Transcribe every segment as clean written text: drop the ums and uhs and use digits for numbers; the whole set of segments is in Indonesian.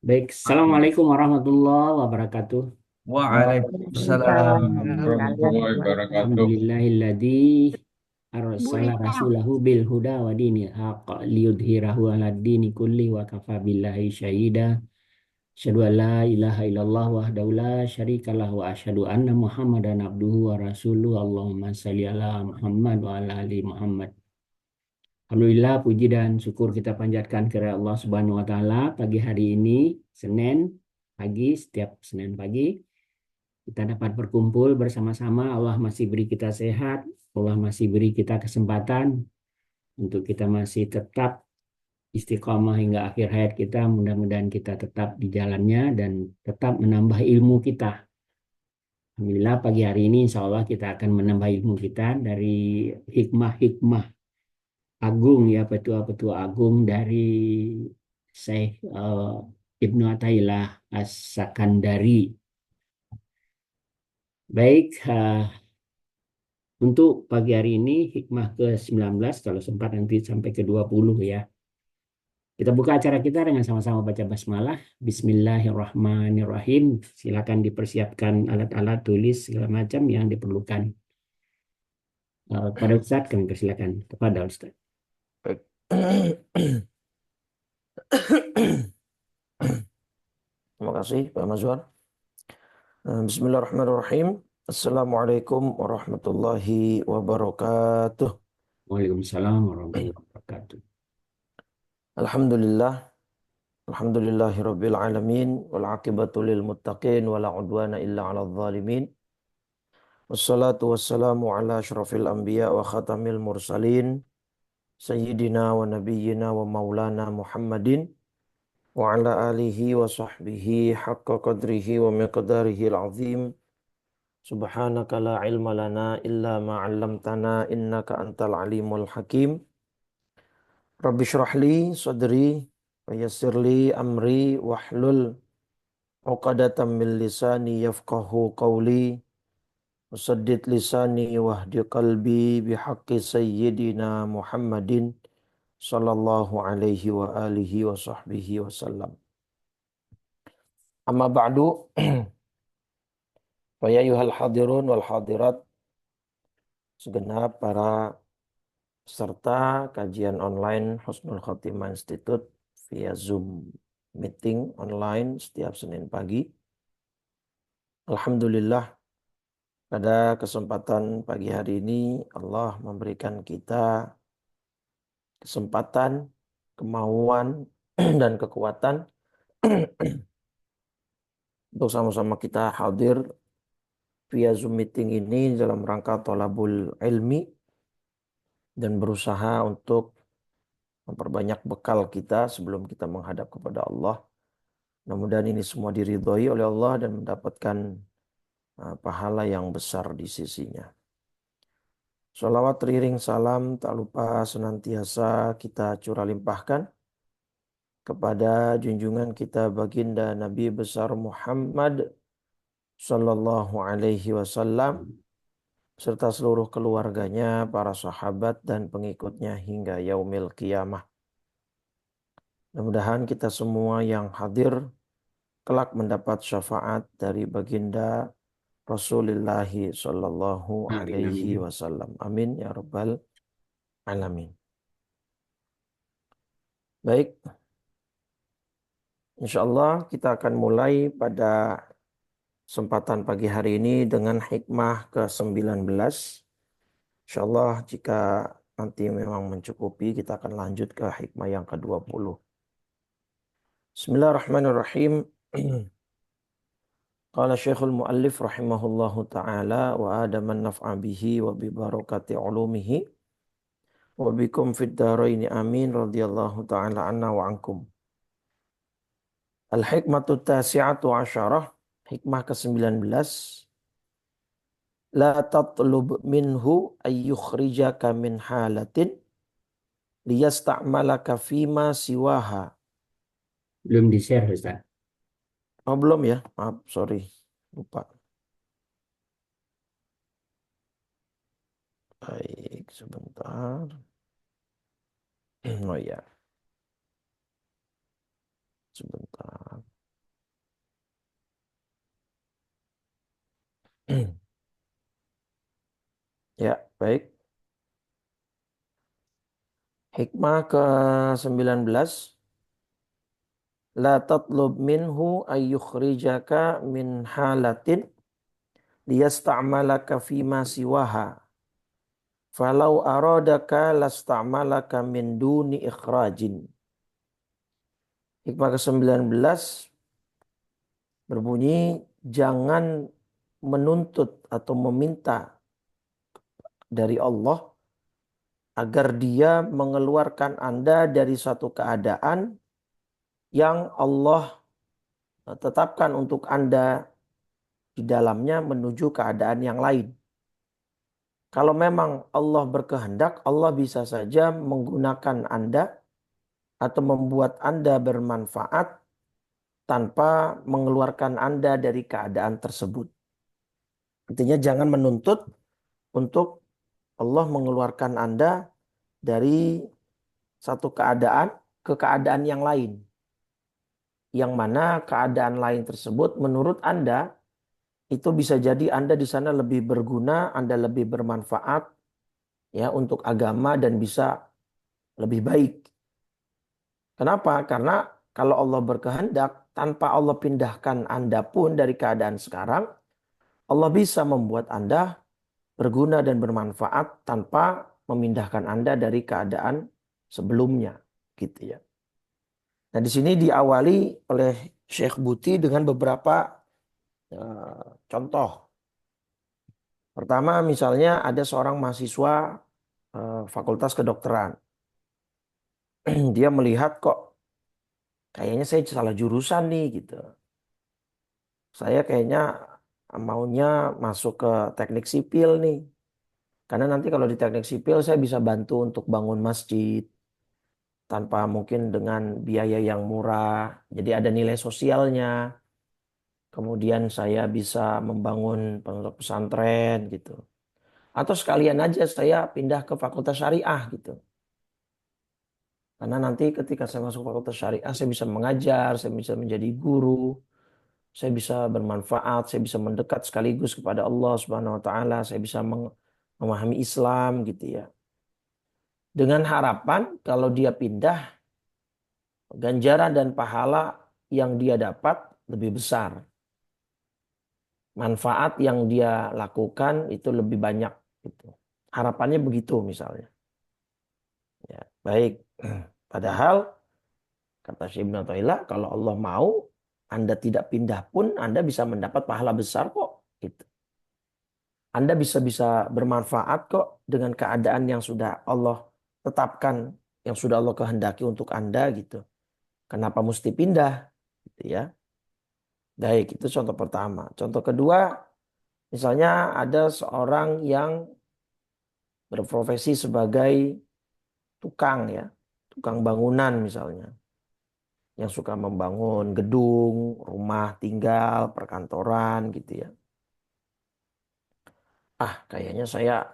Baik, Assalamualaikum warahmatullahi wabarakatuh. Waalaikumsalam warahmatullahi wabarakatuh. Alhamdulillahilladzi arsala rasulahu bil huda wa dinil haqq liyudhhirahu 'alad dini kulli wa kafa billahi syahida. Asyhadu an la ilaha illallah wahdahu la syarikalah wa asyhadu anna Muhammadan abduhu wa rasuluhu. Allahumma shalli ala Muhammad wa ala ali Muhammad. Alhamdulillah, puji dan syukur kita panjatkan kepada Allah Subhanahu wa taala. Pagi hari ini Senin pagi, setiap Senin pagi kita dapat berkumpul bersama-sama. Allah masih beri kita sehat, Allah masih beri kita kesempatan untuk kita masih tetap istiqomah hingga akhir hayat kita. Mudah-mudahan kita tetap di jalannya dan tetap menambah ilmu kita. Alhamdulillah, pagi hari ini insya Allah kita akan menambah ilmu kita dari hikmah-hikmah agung, ya, petua-petua agung dari Syekh Ibnu Athaillah As-Sakandari. Baik, untuk pagi hari ini hikmah ke-19, kalau sempat nanti sampai ke-20 ya. Kita buka acara kita dengan sama-sama baca basmalah. Bismillahirrahmanirrahim. Silakan dipersiapkan alat-alat tulis segala macam yang diperlukan. Kepada Ustaz kami persilakan. Kepada Ustaz. Baik. Terima kasih Pak Mazwar. Bismillahirrahmanirrahim. Assalamualaikum warahmatullahi wabarakatuh. Waalaikumsalam warahmatullahi wabarakatuh. Alhamdulillah. Alhamdulillahirabbil alamin wal aqibatu lil muttaqin wala udwana illa 'alal zalimin. Wassalatu wassalamu ala asyrafil anbiya wa khatamil mursalin sayyidina wa nabiyyina wa maulana Muhammadin wa ala alihi wa sahbihi haqqa qadrihi wa miqdarihi al-azim. Subhanaka la ilma lana illa ma 'allamtana innaka antal alimul hakim. Rabbi shrah li sadri wa yassir li amri wahlul 'uqadatam min lisani yafqahu qawli. Wasaddid lisani wahdi qalbi bihaqqi sayyidina Muhammadin sallallahu alaihi wa alihi wa sahbihi wasallam. Amma ba'du. Fa ya ayyuhal hadirun wal hadirat, segenap para peserta kajian online Husnul Khotimah Institute via Zoom meeting online setiap Senin pagi. Alhamdulillah, pada kesempatan pagi hari ini Allah memberikan kita kesempatan, kemauan, dan kekuatan untuk sama-sama kita hadir via Zoom meeting ini dalam rangka thalabul ilmi dan berusaha untuk memperbanyak bekal kita sebelum kita menghadap kepada Allah. Mudah-mudahan ini semua diridhoi oleh Allah dan mendapatkan pahala yang besar di sisinya. Sholawat teriring salam tak lupa senantiasa kita curah limpahkan kepada junjungan kita baginda Nabi besar Muhammad sallallahu alaihi wasallam serta seluruh keluarganya, para sahabat dan pengikutnya hingga yaumil qiyamah. Mudah-mudahan kita semua yang hadir kelak mendapat syafaat dari baginda Rasulullah sallallahu Amin, alaihi amin. wasallam. Amin ya rabbal alamin. Baik, insyaallah kita akan mulai pada kesempatan pagi hari ini dengan hikmah ke-19. Insyaallah jika nanti memang mencukupi, kita akan lanjut ke hikmah yang ke-20. Bismillahirrahmanirrahim. Qala Syekhul Muallif rahimahullahu ta'ala wa adaman naf'a bihi wa bi barakati ulumihi wa bikum fid dharaini amin radhiyallahu ta'ala anna wa ankum. Al-hikmatu tasi'atu asyarah, hikmah ke-19. La tatlub minhu ayyukhrijaka min halatin liyasta'malaka fima siwaha. Belum di-share, Ustaz. Oh belum ya, maaf, sorry, lupa. Baik, sebentar. Oh ya. Sebentar. Ya, baik. Hikmah ke-19. La tatlub minhu ayyukhrijaka min halatin liyasta'malaka fima siwaha. Falau aradaka lasta'malaka min duni ikhrajin. Hikmah ke-19 berbunyi, jangan menuntut atau meminta dari Allah agar dia mengeluarkan Anda dari suatu keadaan yang Allah tetapkan untuk Anda di dalamnya menuju keadaan yang lain. Kalau memang Allah berkehendak, Allah bisa saja menggunakan Anda atau membuat Anda bermanfaat tanpa mengeluarkan Anda dari keadaan tersebut. Artinya jangan menuntut untuk Allah mengeluarkan Anda dari satu keadaan ke keadaan yang lain. Yang mana keadaan lain tersebut menurut Anda itu bisa jadi Anda di sana lebih berguna, Anda lebih bermanfaat ya untuk agama dan bisa lebih baik. Kenapa? Karena kalau Allah berkehendak, tanpa Allah pindahkan Anda pun dari keadaan sekarang, Allah bisa membuat Anda berguna dan bermanfaat tanpa memindahkan Anda dari keadaan sebelumnya, gitu ya. Nah, di sini diawali oleh Syekh Buti dengan beberapa contoh. Pertama, misalnya ada seorang mahasiswa Fakultas Kedokteran. Dia melihat kok kayaknya saya salah jurusan nih gitu. Saya kayaknya maunya masuk ke teknik sipil nih. Karena nanti kalau di teknik sipil saya bisa bantu untuk bangun masjid tanpa mungkin dengan biaya yang murah. Jadi ada nilai sosialnya. Kemudian saya bisa membangun pondok pesantren gitu. Atau sekalian aja saya pindah ke fakultas syariah gitu. Karena nanti ketika saya masuk fakultas syariah saya bisa mengajar, saya bisa menjadi guru, saya bisa bermanfaat, saya bisa mendekat sekaligus kepada Allah Subhanahu wa taala, saya bisa memahami Islam gitu ya. Dengan harapan kalau dia pindah, ganjaran dan pahala yang dia dapat lebih besar. Manfaat yang dia lakukan itu lebih banyak gitu. Harapannya begitu misalnya. Ya, baik. Padahal kata Syekh Ibnu Athaillah, kalau Allah mau Anda tidak pindah pun Anda bisa mendapat pahala besar kok gitu. Anda bisa bermanfaat kok dengan keadaan yang sudah Allah tetapkan, yang sudah Allah kehendaki untuk Anda gitu. Kenapa mesti pindah? Gitu ya. Baik, itu contoh pertama. Contoh kedua, misalnya ada seorang yang berprofesi sebagai tukang ya, tukang bangunan misalnya, yang suka membangun gedung, rumah tinggal, perkantoran gitu ya. Kayaknya saya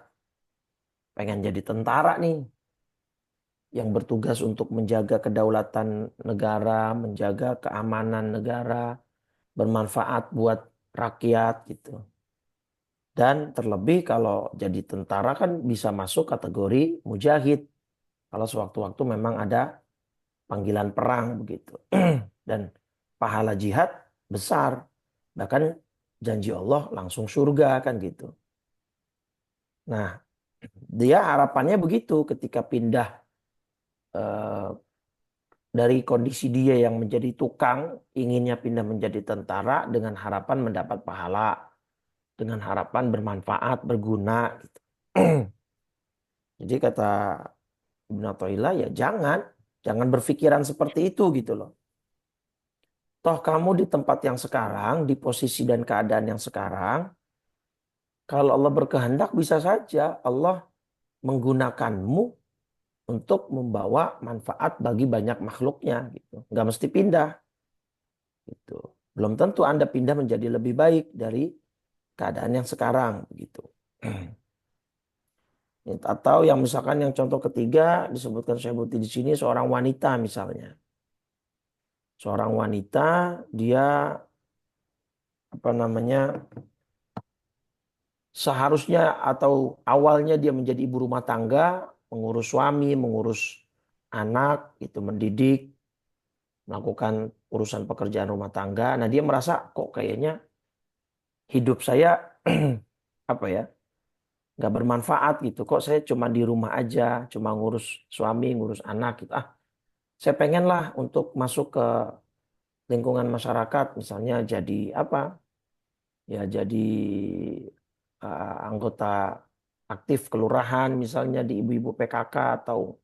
pengen jadi tentara nih, yang bertugas untuk menjaga kedaulatan negara, menjaga keamanan negara, bermanfaat buat rakyat gitu. Dan terlebih kalau jadi tentara kan bisa masuk kategori mujahid. Kalau sewaktu-waktu memang ada panggilan perang begitu. Dan pahala jihad besar. Bahkan janji Allah langsung surga kan gitu. Nah, dia harapannya begitu ketika pindah eh, dari kondisi dia yang menjadi tukang, inginnya pindah menjadi tentara dengan harapan mendapat pahala, dengan harapan bermanfaat, berguna gitu. Jadi kata Ibnu Athaillah ya jangan berpikiran seperti itu gitu loh. Toh kamu di tempat yang sekarang, di posisi dan keadaan yang sekarang, kalau Allah berkehendak bisa saja Allah menggunakanmu untuk membawa manfaat bagi banyak makhluknya gitu. Nggak mesti pindah gitu. Belum tentu Anda pindah menjadi lebih baik dari keadaan yang sekarang begitu. Atau yang misalkan yang contoh ketiga disebutkan Syekh Buti di sini seorang wanita misalnya. Seorang wanita, dia apa namanya, seharusnya atau awalnya dia menjadi ibu rumah tangga, mengurus suami, mengurus anak, itu mendidik, melakukan urusan pekerjaan rumah tangga. Nah, dia merasa kok kayaknya hidup saya apa ya, nggak bermanfaat gitu. Kok saya cuma di rumah aja, cuma ngurus suami, ngurus anak gitu. Saya pengen lah untuk masuk ke lingkungan masyarakat, misalnya jadi apa? Ya jadi anggota aktif kelurahan, misalnya di ibu-ibu PKK, atau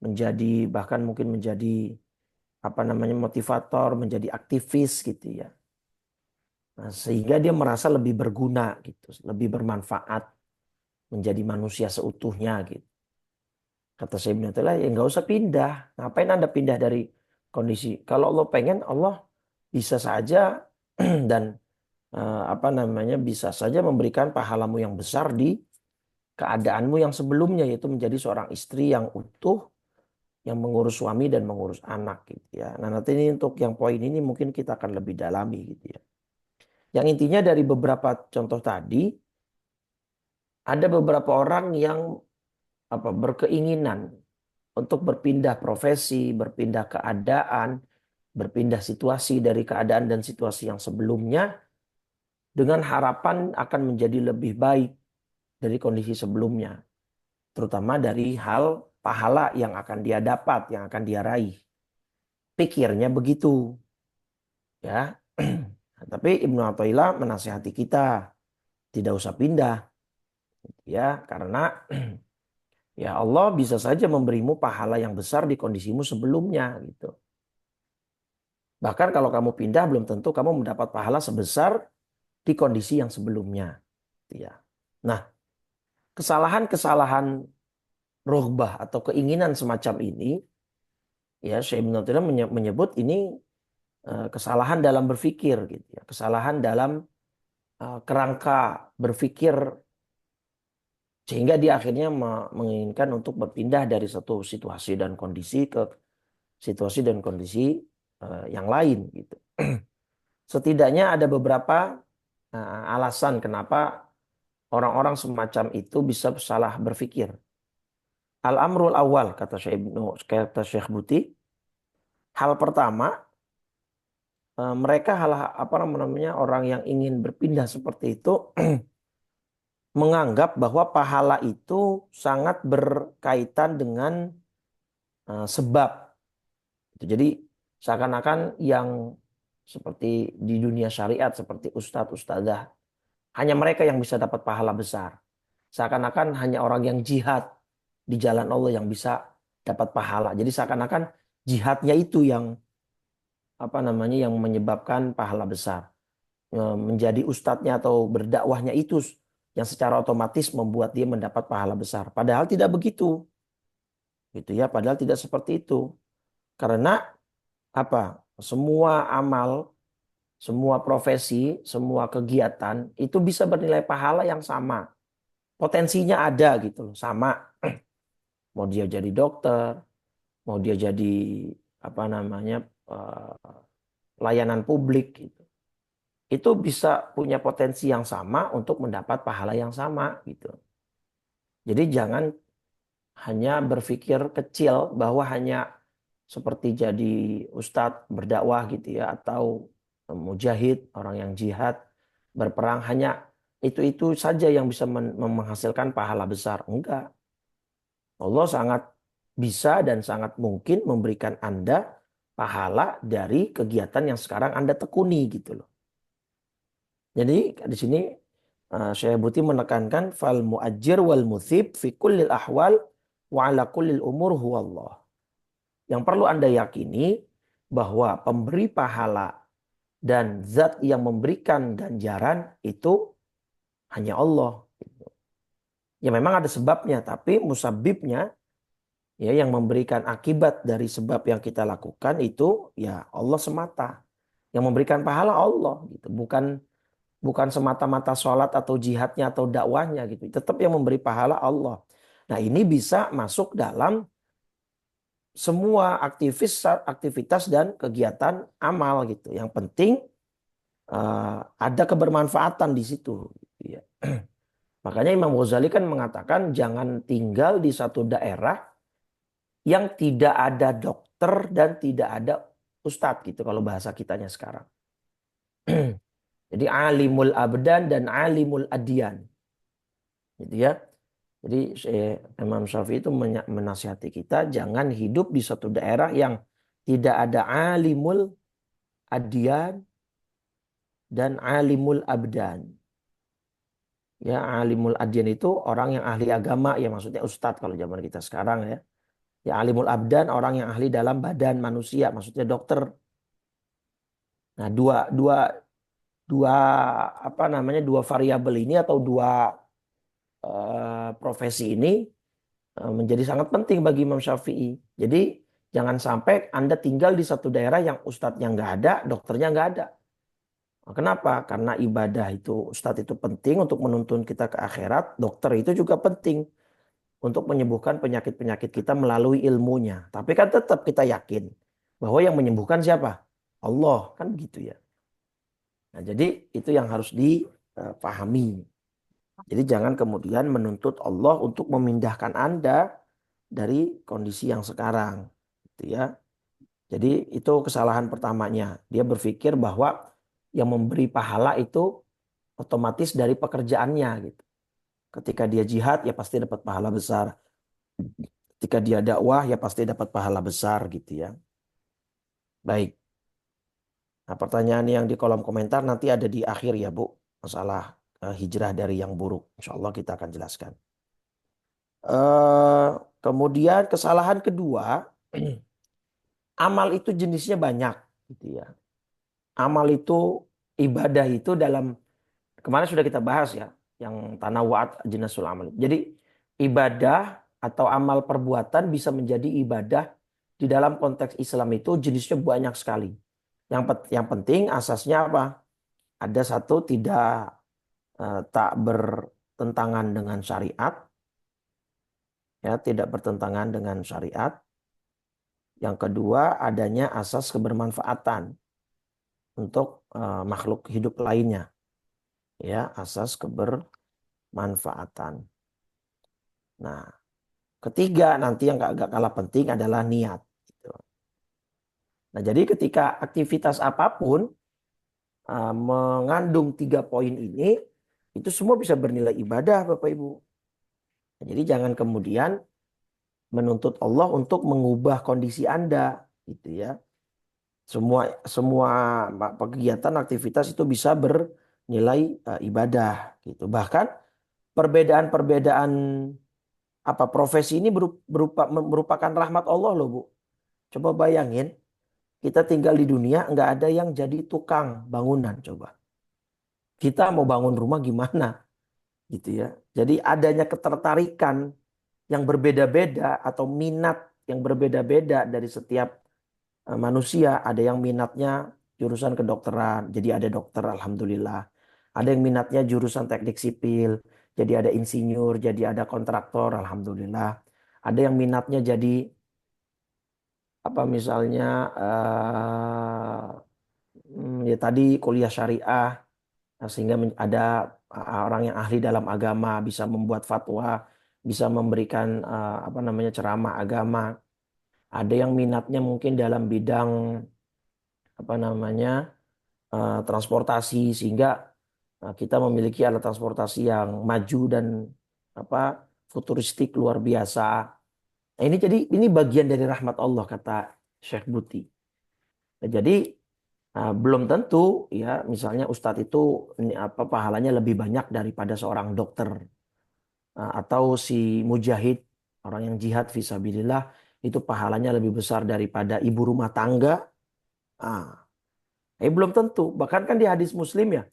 menjadi bahkan mungkin menjadi apa namanya motivator, menjadi aktivis gitu ya. Nah, sehingga dia merasa lebih berguna gitu, lebih bermanfaat, menjadi manusia seutuhnya gitu. Kata saya Ibnu Athaillah, ya nggak usah pindah. Ngapain Anda pindah dari kondisi? Kalau Allah pengen, Allah bisa saja dan apa namanya bisa saja memberikan pahalamu yang besar di keadaanmu yang sebelumnya, yaitu menjadi seorang istri yang utuh, yang mengurus suami dan mengurus anak gitu ya. Nah, nanti ini untuk yang poin ini mungkin kita akan lebih dalami gitu ya. Yang intinya dari beberapa contoh tadi, ada beberapa orang yang apa berkeinginan untuk berpindah profesi, berpindah keadaan, berpindah situasi dari keadaan dan situasi yang sebelumnya dengan harapan akan menjadi lebih baik dari kondisi sebelumnya, terutama dari hal pahala yang akan dia dapat, yang akan dia raih. Pikirnya begitu, ya. Tapi Ibnu Athaillah menasihati kita tidak usah pindah, ya, karena ya Allah bisa saja memberimu pahala yang besar di kondisimu sebelumnya gitu. Bahkan kalau kamu pindah belum tentu kamu mendapat pahala sebesar di kondisi yang sebelumnya. Ya. Nah, kesalahan-kesalahan rohbah atau keinginan semacam ini, ya Syekh Ibnu Taimiyah menyebut ini kesalahan dalam berpikir, gitu ya. Kesalahan dalam kerangka berpikir, sehingga dia akhirnya menginginkan untuk berpindah dari satu situasi dan kondisi ke situasi dan kondisi yang lain, gitu. Setidaknya ada beberapa alasan kenapa orang-orang semacam itu bisa salah berpikir. Al-amrul awal, kata Syekh Buti, hal pertama, mereka apa namanya orang yang ingin berpindah seperti itu menganggap bahwa pahala itu sangat berkaitan dengan sebab. Jadi seakan-akan yang seperti di dunia syariat seperti ustadz, ustadzah, hanya mereka yang bisa dapat pahala besar. Seakan-akan hanya orang yang jihad di jalan Allah yang bisa dapat pahala. Jadi seakan-akan jihadnya itu yang apa namanya yang menyebabkan pahala besar. Menjadi ustadznya atau berdakwahnya itu yang secara otomatis membuat dia mendapat pahala besar. Padahal tidak begitu. Gitu ya, padahal tidak seperti itu. Karena apa? Semua amal, semua profesi, semua kegiatan itu bisa bernilai pahala yang sama. Potensinya ada gitu loh, sama. Mau dia jadi dokter, mau dia jadi apa namanya layanan publik gitu. Itu bisa punya potensi yang sama untuk mendapat pahala yang sama gitu. Jadi jangan hanya berpikir kecil bahwa hanya seperti jadi ustadz berdakwah gitu ya, atau mujahid, orang yang jihad berperang, hanya itu saja yang bisa menghasilkan pahala besar. Enggak. Allah sangat bisa dan sangat mungkin memberikan Anda pahala dari kegiatan yang sekarang Anda tekuni gitu loh. Jadi di sini Syekh Buti menekankan fal muajjir wal muthib fi kullil ahwal wa ala kullil umur huwallah. Yang perlu Anda yakini bahwa pemberi pahala dan zat yang memberikan ganjaran itu hanya Allah. Ya memang ada sebabnya, tapi musabibnya, ya yang memberikan akibat dari sebab yang kita lakukan itu ya Allah semata. Yang memberikan pahala Allah gitu, bukan semata-mata sholat atau jihadnya atau dakwahnya gitu. Tetap yang memberi pahala Allah. Nah, ini bisa masuk dalam semua aktivitas dan kegiatan amal gitu. Yang penting ada kebermanfaatan di situ. Ya. Makanya Imam Ghazali kan mengatakan jangan tinggal di satu daerah yang tidak ada dokter dan tidak ada ustadz gitu kalau bahasa kitanya sekarang. Jadi alimul abdan dan alimul adyan. Gitu ya. Jadi Imam Syafi'i itu menasihati kita jangan hidup di satu daerah yang tidak ada alimul adyan dan alimul abdan. Ya, alimul adyan itu orang yang ahli agama, ya maksudnya ustadz kalau zaman kita sekarang ya. Ya, alimul abdan orang yang ahli dalam badan manusia, maksudnya dokter. Nah, dua dua dua apa namanya dua variabel ini atau dua profesi ini menjadi sangat penting bagi Imam Syafi'i. Jadi jangan sampai Anda tinggal di satu daerah yang ustadznya nggak ada, dokternya nggak ada. Kenapa? Karena ibadah itu, ustadz itu penting untuk menuntun kita ke akhirat, dokter itu juga penting untuk menyembuhkan penyakit-penyakit kita melalui ilmunya. Tapi kan tetap kita yakin bahwa yang menyembuhkan siapa? Allah, kan begitu ya. Nah, jadi itu yang harus dipahami. Jadi jangan kemudian menuntut Allah untuk memindahkan Anda dari kondisi yang sekarang. Gitu ya. Jadi itu kesalahan pertamanya. Dia berpikir bahwa yang memberi pahala itu otomatis dari pekerjaannya gitu. Ketika dia jihad ya pasti dapat pahala besar. Ketika dia dakwah ya pasti dapat pahala besar gitu ya. Baik. Nah, pertanyaan yang di kolom komentar nanti ada di akhir ya Bu. Masalah hijrah dari yang buruk. Insya Allah kita akan jelaskan. Eh, kemudian kesalahan kedua, amal itu jenisnya banyak gitu ya. Amal itu ibadah itu dalam kemarin sudah kita bahas ya, yang tanawu'at jinasul amal. Jadi ibadah atau amal perbuatan bisa menjadi ibadah di dalam konteks Islam itu jenisnya banyak sekali. Yang penting asasnya apa? Ada satu tak bertentangan dengan syariat, ya tidak bertentangan dengan syariat. Yang kedua adanya asas kebermanfaatan untuk makhluk hidup lainnya, ya asas kebermanfaatan. Nah, ketiga nanti yang agak kalah penting adalah niat. Gitu. Nah, jadi ketika aktivitas apapun mengandung 3 poin ini, itu semua bisa bernilai ibadah, Bapak Ibu. Nah, jadi jangan kemudian menuntut Allah untuk mengubah kondisi Anda, gitu ya. Semua kegiatan aktivitas itu bisa bernilai ibadah, gitu. Bahkan perbedaan-perbedaan profesi ini merupakan rahmat Allah loh Bu. Coba bayangin, kita tinggal di dunia nggak ada yang jadi tukang bangunan coba. Kita mau bangun rumah gimana gitu ya. Jadi adanya ketertarikan yang berbeda-beda atau minat yang berbeda-beda dari setiap manusia. Ada yang minatnya jurusan kedokteran, jadi ada dokter alhamdulillah. Ada yang minatnya jurusan teknik sipil, jadi ada insinyur, jadi ada kontraktor alhamdulillah. Ada yang minatnya jadi misalnya ya tadi kuliah syariah sehingga ada orang yang ahli dalam agama bisa membuat fatwa, bisa memberikan ceramah agama. Ada yang minatnya mungkin dalam bidang transportasi sehingga kita memiliki alat transportasi yang maju dan futuristik luar biasa. Nah, ini bagian dari rahmat Allah kata Syekh Buti. Nah, jadi belum tentu ya misalnya ustadz itu pahalanya lebih banyak daripada seorang dokter atau si mujahid orang yang jihad fisabilillah itu pahalanya lebih besar daripada ibu rumah tangga. Belum tentu. Bahkan kan di hadis Muslim ya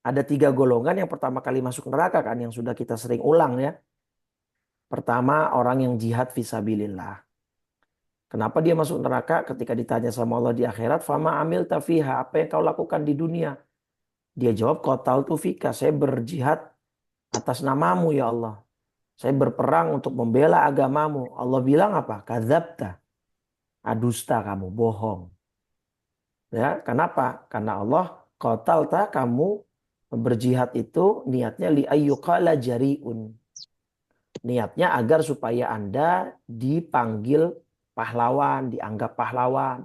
ada 3 golongan yang pertama kali masuk neraka kan yang sudah kita sering ulang ya. Pertama orang yang jihad fisabilillah. Kenapa dia masuk neraka? Ketika ditanya sama Allah di akhirat, fama amil tafiha, apa yang kau lakukan di dunia? Dia jawab, qatal tufika, saya berjihad atas namamu ya Allah. Saya berperang untuk membela agamamu. Allah bilang apa? Kadzabta. Dusta kamu, bohong. Ya, kenapa? Karena Allah qatalta, kamu berjihad itu niatnya li ayyuqala jari'un. Niatnya agar supaya Anda dipanggil pahlawan, dianggap pahlawan.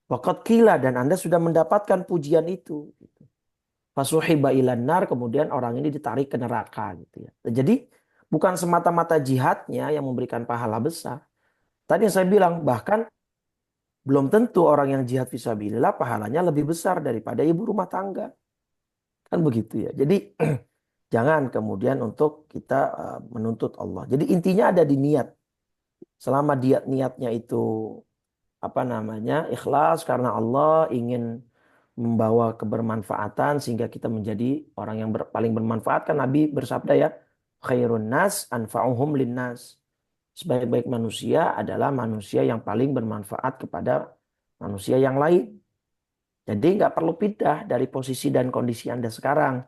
Waqad qila, dan Anda sudah mendapatkan pujian itu. Fasuhiba ilan nar, kemudian orang ini ditarik ke neraka gitu ya. Jadi bukan semata-mata jihadnya yang memberikan pahala besar. Tadi yang saya bilang, bahkan belum tentu orang yang jihad fisabilillah pahalanya lebih besar daripada ibu rumah tangga. Kan begitu ya. Jadi jangan kemudian untuk kita menuntut Allah. Jadi intinya ada di niat. Selama dia niatnya itu ikhlas karena Allah ingin membawa kebermanfaatan sehingga kita menjadi orang yang paling bermanfaat. Kan Nabi bersabda ya, khairun nas anfa'uhum linnas. Sebaik-baik manusia adalah manusia yang paling bermanfaat kepada manusia yang lain. Jadi nggak perlu pindah dari posisi dan kondisi Anda sekarang.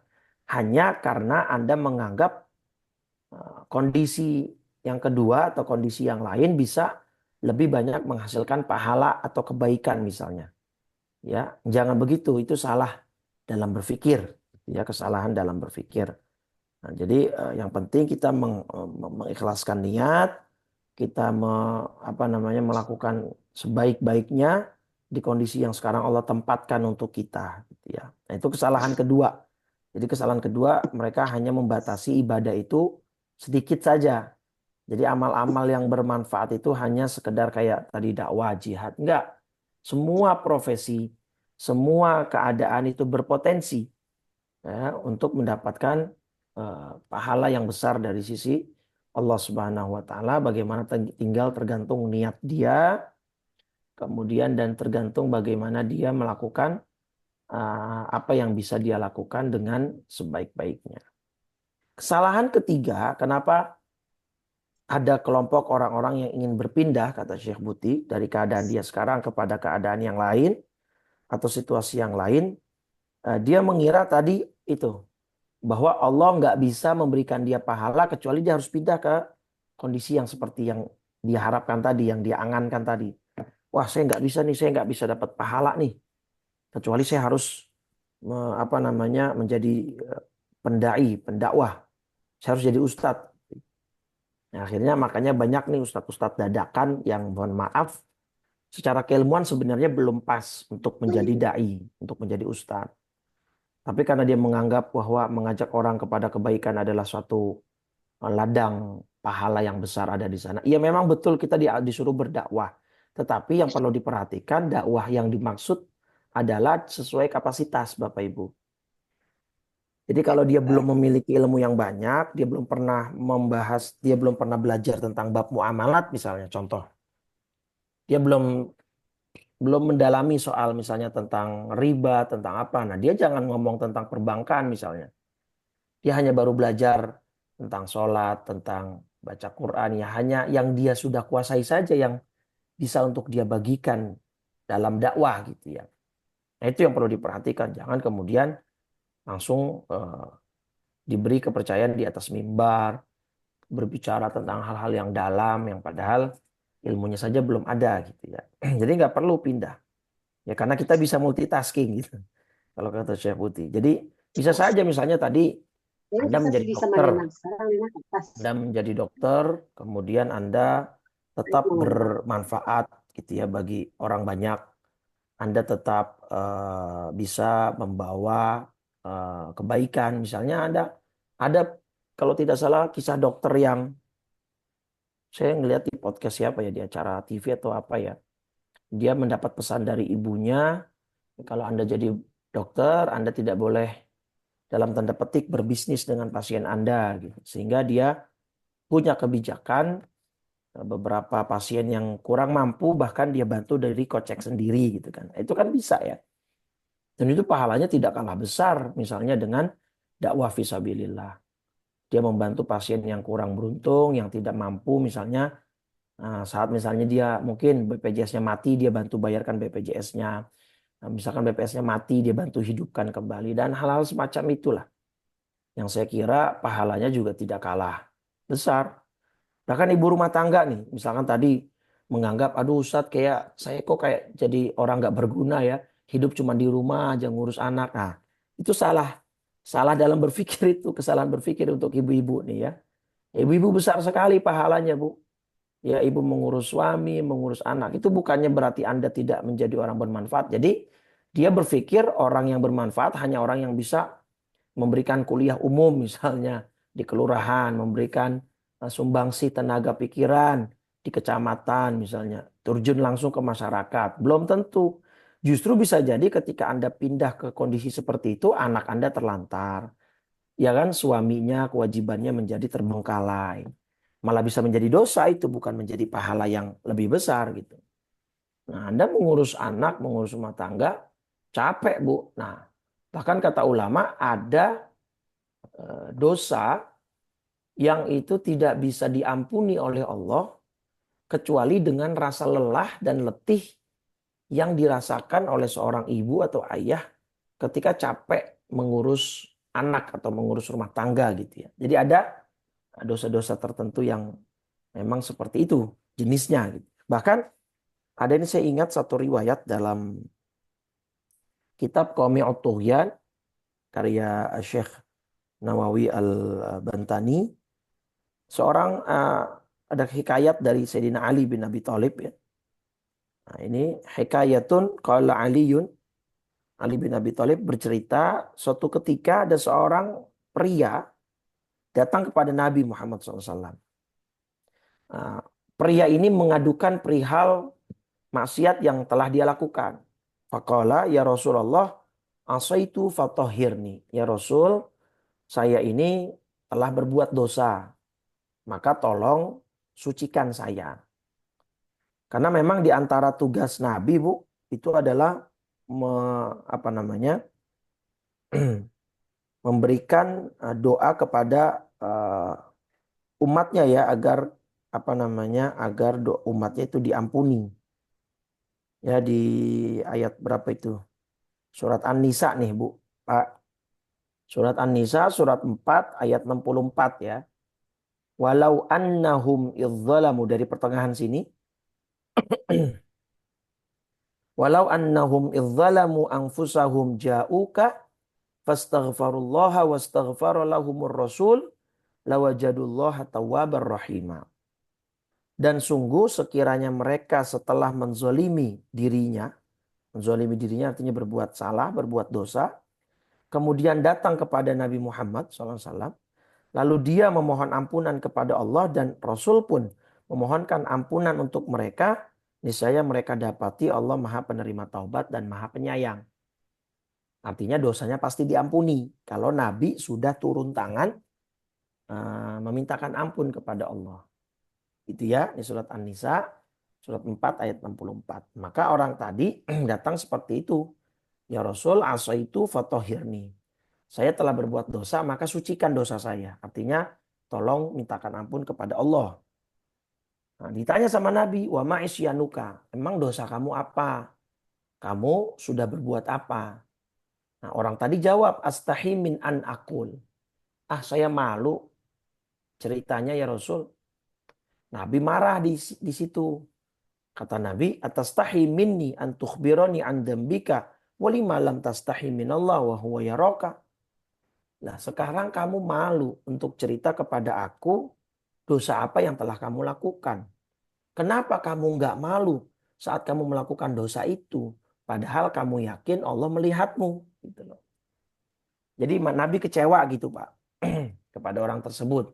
Hanya karena Anda menganggap kondisi yang kedua atau kondisi yang lain bisa lebih banyak menghasilkan pahala atau kebaikan misalnya. Ya, jangan begitu, itu salah dalam berpikir, ya, kesalahan dalam berpikir. Nah, jadi yang penting kita mengikhlaskan niat, kita melakukan sebaik-baiknya di kondisi yang sekarang Allah tempatkan untuk kita, gitu ya. Nah, itu kesalahan kedua. Jadi kesalahan kedua, mereka hanya membatasi ibadah itu sedikit saja. Jadi amal-amal yang bermanfaat itu hanya sekedar kayak tadi dakwah, jihad. Enggak. Semua profesi, semua keadaan itu berpotensi ya, untuk mendapatkan pahala yang besar dari sisi Allah Subhanahu wa taala. Bagaimana tinggal tergantung niat dia, kemudian dan tergantung bagaimana dia melakukan apa yang bisa dia lakukan dengan sebaik-baiknya. Kesalahan ketiga, kenapa ada kelompok orang-orang yang ingin berpindah, kata Syekh Buti, dari keadaan dia sekarang kepada keadaan yang lain atau situasi yang lain. Dia mengira tadi itu, bahwa Allah nggak bisa memberikan dia pahala kecuali dia harus pindah ke kondisi yang seperti yang dia harapkan tadi, yang dia angankan tadi. Wah, saya nggak bisa nih, saya nggak bisa dapat pahala nih, kecuali saya harus menjadi pendai, pendakwah. Saya harus jadi ustadz. Nah, akhirnya makanya banyak nih ustadz-ustadz dadakan yang mohon maaf secara keilmuan sebenarnya belum pas untuk menjadi dai, untuk menjadi ustadz. Tapi karena dia menganggap bahwa mengajak orang kepada kebaikan adalah suatu ladang pahala yang besar ada di sana. Iya memang betul kita disuruh berdakwah. Tetapi yang perlu diperhatikan dakwah yang dimaksud adalah sesuai kapasitas Bapak Ibu. Jadi kalau dia belum memiliki ilmu yang banyak, dia belum pernah membahas, dia belum pernah belajar tentang bab muamalat misalnya contoh. Dia belum mendalami soal misalnya tentang riba, tentang apa. Nah, dia jangan ngomong tentang perbankan misalnya. Dia hanya baru belajar tentang sholat, tentang baca Quran. Ya hanya yang dia sudah kuasai saja yang bisa untuk dia bagikan dalam dakwah gitu ya. Nah, itu yang perlu diperhatikan. Jangan kemudian langsung diberi kepercayaan di atas mimbar, berbicara tentang hal-hal yang dalam, yang padahal ilmunya saja belum ada gitu ya. Jadi nggak perlu pindah. Ya karena kita bisa multitasking gitu. Kalau kata Syekh Putih. Jadi bisa saja misalnya tadi Anda menjadi dokter. Anda menjadi dokter, kemudian Anda tetap bermanfaat gitu ya bagi orang banyak. Anda tetap bisa membawa kebaikan. Misalnya ada kalau tidak salah kisah dokter yang saya ngelihat di podcast siapa ya, di acara TV atau apa ya. Dia mendapat pesan dari ibunya, kalau Anda jadi dokter, Anda tidak boleh dalam tanda petik berbisnis dengan pasien Anda gitu. Sehingga dia punya kebijakan beberapa pasien yang kurang mampu bahkan dia bantu dari kocek sendiri gitu kan. Itu kan bisa ya. Dan itu pahalanya tidak kalah besar misalnya dengan dakwah fisabilillah. Dia membantu pasien yang kurang beruntung, yang tidak mampu misalnya saat misalnya dia mungkin BPJS-nya mati, dia bantu bayarkan BPJS-nya. Misalkan BPS-nya mati, dia bantu hidupkan kembali. Dan hal-hal semacam itulah. Yang saya kira pahalanya juga tidak kalah besar. Bahkan ibu rumah tangga nih, misalkan tadi menganggap, aduh Ustadz kayak saya kok kayak jadi orang nggak berguna ya, hidup cuma di rumah aja ngurus anak. Nah, itu salah. Salah dalam berpikir itu, kesalahan berpikir untuk ibu-ibu nih ya. Ibu-ibu besar sekali pahalanya, Bu. Ya, ibu mengurus suami, mengurus anak. Itu bukannya berarti Anda tidak menjadi orang bermanfaat. Jadi, dia berpikir orang yang bermanfaat hanya orang yang bisa memberikan kuliah umum misalnya di kelurahan, memberikan sumbangsi tenaga pikiran di kecamatan misalnya, terjun langsung ke masyarakat. Belum tentu. Justru bisa jadi ketika Anda pindah ke kondisi seperti itu, anak Anda terlantar. Ya kan, suaminya kewajibannya menjadi terbengkalai. Malah bisa menjadi dosa itu, bukan menjadi pahala yang lebih besar gitu. Nah, Anda mengurus anak, mengurus rumah tangga, capek Bu. Nah, bahkan kata ulama ada dosa yang itu tidak bisa diampuni oleh Allah kecuali dengan rasa lelah dan letih yang dirasakan oleh seorang ibu atau ayah ketika capek mengurus anak atau mengurus rumah tangga gitu ya. Jadi ada dosa-dosa tertentu yang memang seperti itu jenisnya gitu. Bahkan ada ini saya ingat satu riwayat dalam kitab Qami'ut Tughyan karya Syekh Nawawi Al-Bantani. Seorang ada hikayat dari Sayyidina Ali bin Abi Thalib ya. Nah, ini hikayatun qala Aliyun. Ali bin Abi Thalib bercerita suatu ketika ada seorang pria datang kepada Nabi Muhammad SAW. Nah, pria ini mengadukan perihal maksiat yang telah dia lakukan. Faqala ya Rasulullah asaitu fatahhirni. Ya Rasul, saya ini telah berbuat dosa. Maka tolong sucikan saya. Karena memang di antara tugas Nabi, Bu, itu adalah apa namanya? Memberikan doa kepada umatnya ya agar apa namanya? Agar umatnya itu diampuni. Ya di ayat berapa itu? Surat An-Nisa nih, Bu. Pak. Surat An-Nisa surat 4 ayat 64 ya. Walau annahum idzalamu dari pertengahan sini. Walau annahum idzalamu anfusahum ja'uka fastaghfarullaha wastaghfara lahumur rasul lawajadullaha tawwabar rahima. Dan sungguh sekiranya mereka setelah menzolimi dirinya artinya berbuat salah, berbuat dosa, kemudian datang kepada Nabi Muhammad SAW, lalu dia memohon ampunan kepada Allah dan Rasul pun memohonkan ampunan untuk mereka, niscaya mereka dapati Allah Maha Penerima Taubat dan Maha Penyayang. Artinya dosanya pasti diampuni kalau Nabi sudah turun tangan memintakan ampun kepada Allah. Itu ya, di surat An-Nisa surat 4 ayat 64. Maka orang tadi datang seperti itu. Ya Rasul, asaitu fatahhirni. Saya telah berbuat dosa, maka sucikan dosa saya. Artinya tolong mintakan ampun kepada Allah. Nah, ditanya sama Nabi, wa ma'isyanuka, emang dosa kamu apa? Kamu sudah berbuat apa? Nah, orang tadi jawab, astahi min an akul. Ah, saya malu ceritanya ya Rasul. Nabi marah di situ. Kata Nabi, atastahi minni an tukhbirani an dambika walima lam tastahi minallah wa huwa yaraka. Nah, sekarang kamu malu untuk cerita kepada aku dosa apa yang telah kamu lakukan. Kenapa kamu nggak malu saat kamu melakukan dosa itu? Padahal kamu yakin Allah melihatmu. Gitu loh. Jadi Nabi kecewa gitu Pak kepada orang tersebut.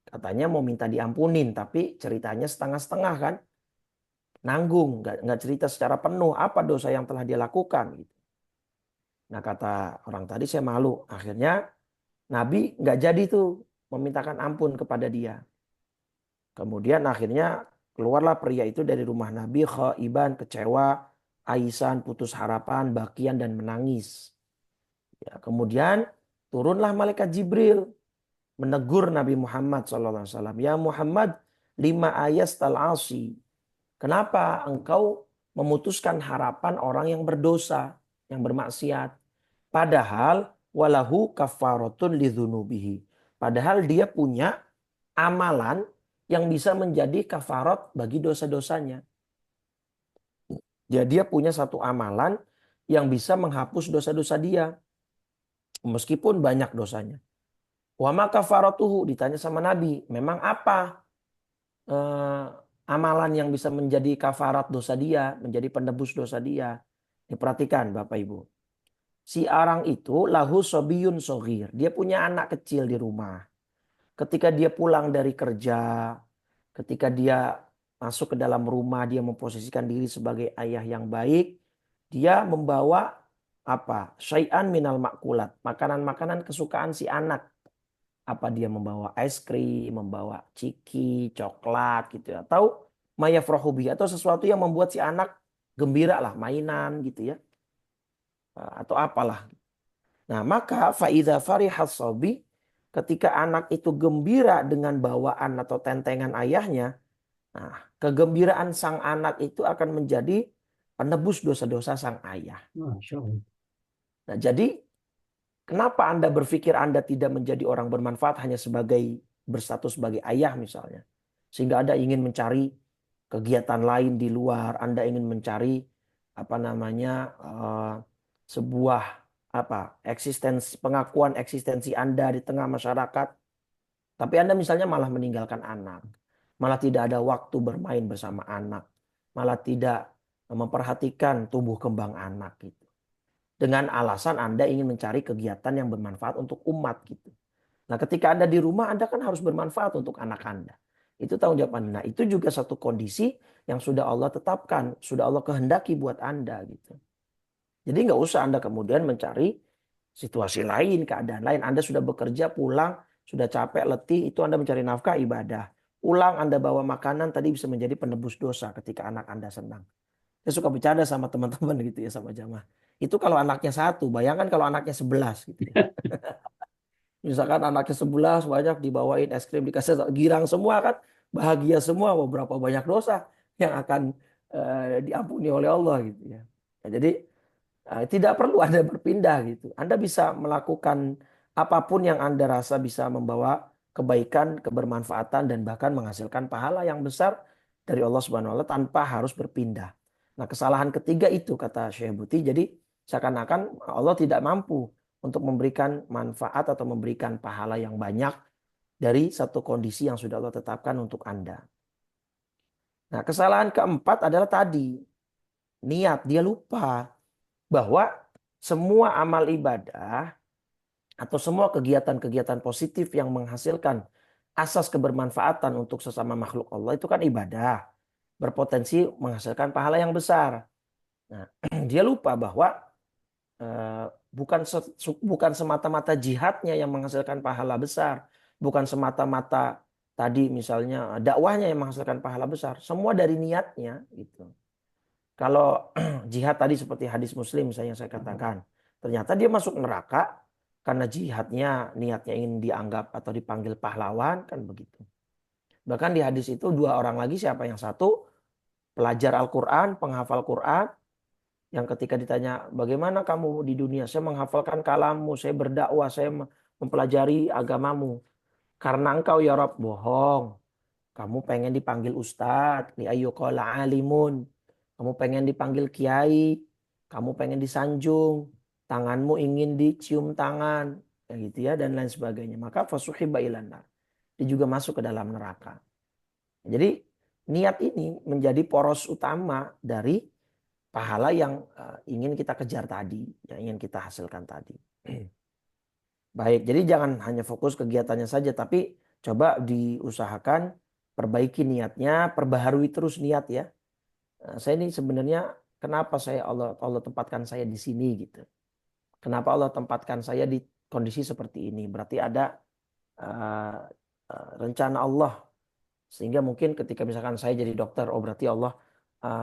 Katanya mau minta diampunin tapi ceritanya setengah-setengah kan. Nanggung, nggak cerita secara penuh apa dosa yang telah dia lakukan. Gitu. Nah kata orang tadi saya malu. Akhirnya Nabi nggak jadi tuh memintakan ampun kepada dia. Kemudian akhirnya keluarlah pria itu dari rumah Nabi khaiban, kecewa, aisan, putus harapan, bakian dan menangis. Ya, kemudian turunlah malaikat Jibril menegur Nabi Muhammad SAW. Ya Muhammad, lima ayat tal-asi. Kenapa engkau memutuskan harapan orang yang berdosa, yang bermaksiat? Padahal walahu kafaratun lidzunubihi. Padahal dia punya amalan yang bisa menjadi kafarat bagi dosa-dosanya. Jadi dia punya satu amalan yang bisa menghapus dosa-dosa dia meskipun banyak dosanya. Wa ma kafaratuhu, ditanya sama Nabi, memang apa eh, amalan yang bisa menjadi kafarat dosa dia, menjadi penebus dosa dia? Diperhatikan Bapak Ibu. Si orang itu lahu sobiyun sogir. Dia punya anak kecil di rumah. Ketika dia pulang dari kerja, ketika dia masuk ke dalam rumah, dia memposisikan diri sebagai ayah yang baik, dia membawa apa? Syai'an minal makulat, makanan-makanan kesukaan si anak. Apa dia membawa es krim, membawa ciki, coklat gitu ya. Atau mayafrahu bihi, atau sesuatu yang membuat si anak gembira lah, mainan gitu ya. Atau apalah. Nah, maka faidza farihas sobi, ketika anak itu gembira dengan bawaan atau tentengan ayahnya, nah, kegembiraan sang anak itu akan menjadi penebus dosa-dosa sang ayah. Masya Allah. Nah, jadi kenapa Anda berpikir Anda tidak menjadi orang bermanfaat hanya sebagai berstatus sebagai ayah misalnya? Sehingga Anda ingin mencari kegiatan lain di luar, Anda ingin mencari apa namanya sebuah pengakuan eksistensi Anda di tengah masyarakat, tapi Anda misalnya malah meninggalkan anak, malah tidak ada waktu bermain bersama anak, malah tidak memperhatikan tumbuh kembang anak gitu. Dengan alasan Anda ingin mencari kegiatan yang bermanfaat untuk umat gitu. Nah, ketika Anda di rumah, Anda kan harus bermanfaat untuk anak Anda. Itu tanggung jawab Anda. Nah, itu juga satu kondisi yang sudah Allah tetapkan, sudah Allah kehendaki buat Anda gitu. Jadi nggak usah Anda kemudian mencari situasi lain, keadaan lain. Anda sudah bekerja, pulang, sudah capek, letih, itu Anda mencari nafkah ibadah. Pulang Anda bawa makanan tadi bisa menjadi penebus dosa ketika anak Anda senang. Saya suka bercanda sama teman-teman gitu ya, sama jamaah. Itu kalau anaknya satu, bayangkan kalau anaknya 11 gitu ya. Misalkan anaknya 11 banyak dibawain es krim, dikasih girang semua kan. Bahagia semua, beberapa banyak dosa yang akan diampuni oleh Allah gitu ya. Nah, jadi tidak perlu Anda berpindah gitu. Anda bisa melakukan apapun yang Anda rasa bisa membawa kebaikan, kebermanfaatan, dan bahkan menghasilkan pahala yang besar dari Allah Subhanahu wa Ta'ala tanpa harus berpindah. Nah, kesalahan ketiga itu kata Syekh Buti, jadi seakan-akan Allah tidak mampu untuk memberikan manfaat atau memberikan pahala yang banyak dari satu kondisi yang sudah Allah tetapkan untuk Anda. Nah, kesalahan keempat adalah tadi, niat. Dia lupa bahwa semua amal ibadah atau semua kegiatan-kegiatan positif yang menghasilkan asas kebermanfaatan untuk sesama makhluk Allah itu kan ibadah, berpotensi menghasilkan pahala yang besar. Nah, dia lupa bahwa bukan semata-mata jihadnya yang menghasilkan pahala besar, bukan semata-mata tadi misalnya dakwahnya yang menghasilkan pahala besar, semua dari niatnya gitu. Kalau jihad tadi seperti hadis Muslim misalnya saya katakan, ternyata dia masuk neraka karena jihadnya niatnya ingin dianggap atau dipanggil pahlawan kan begitu. Bahkan di hadis itu dua orang lagi, siapa yang satu pelajar Al-Quran, penghafal Quran, yang ketika ditanya bagaimana kamu di dunia, saya menghafalkan kalammu, saya berdakwah, saya mempelajari agamamu. Karena engkau ya Rabb bohong. Kamu pengen dipanggil ustadz, li ayyuqala alimun. Kamu pengen dipanggil kiai, kamu pengen disanjung, tanganmu ingin dicium tangan, ya gitu ya, dan lain sebagainya. Maka fasuhiba ilan nar. Dia juga masuk ke dalam neraka. Jadi niat ini menjadi poros utama dari pahala yang ingin kita kejar tadi, yang ingin kita hasilkan tadi. Baik, jadi jangan hanya fokus kegiatannya saja, tapi coba diusahakan perbaiki niatnya, perbaharui terus niat ya. Saya ini sebenarnya kenapa Allah tempatkan saya di sini gitu. Kenapa Allah tempatkan saya di kondisi seperti ini? Berarti ada uh, rencana Allah. Sehingga mungkin ketika misalkan saya jadi dokter, oh berarti Allah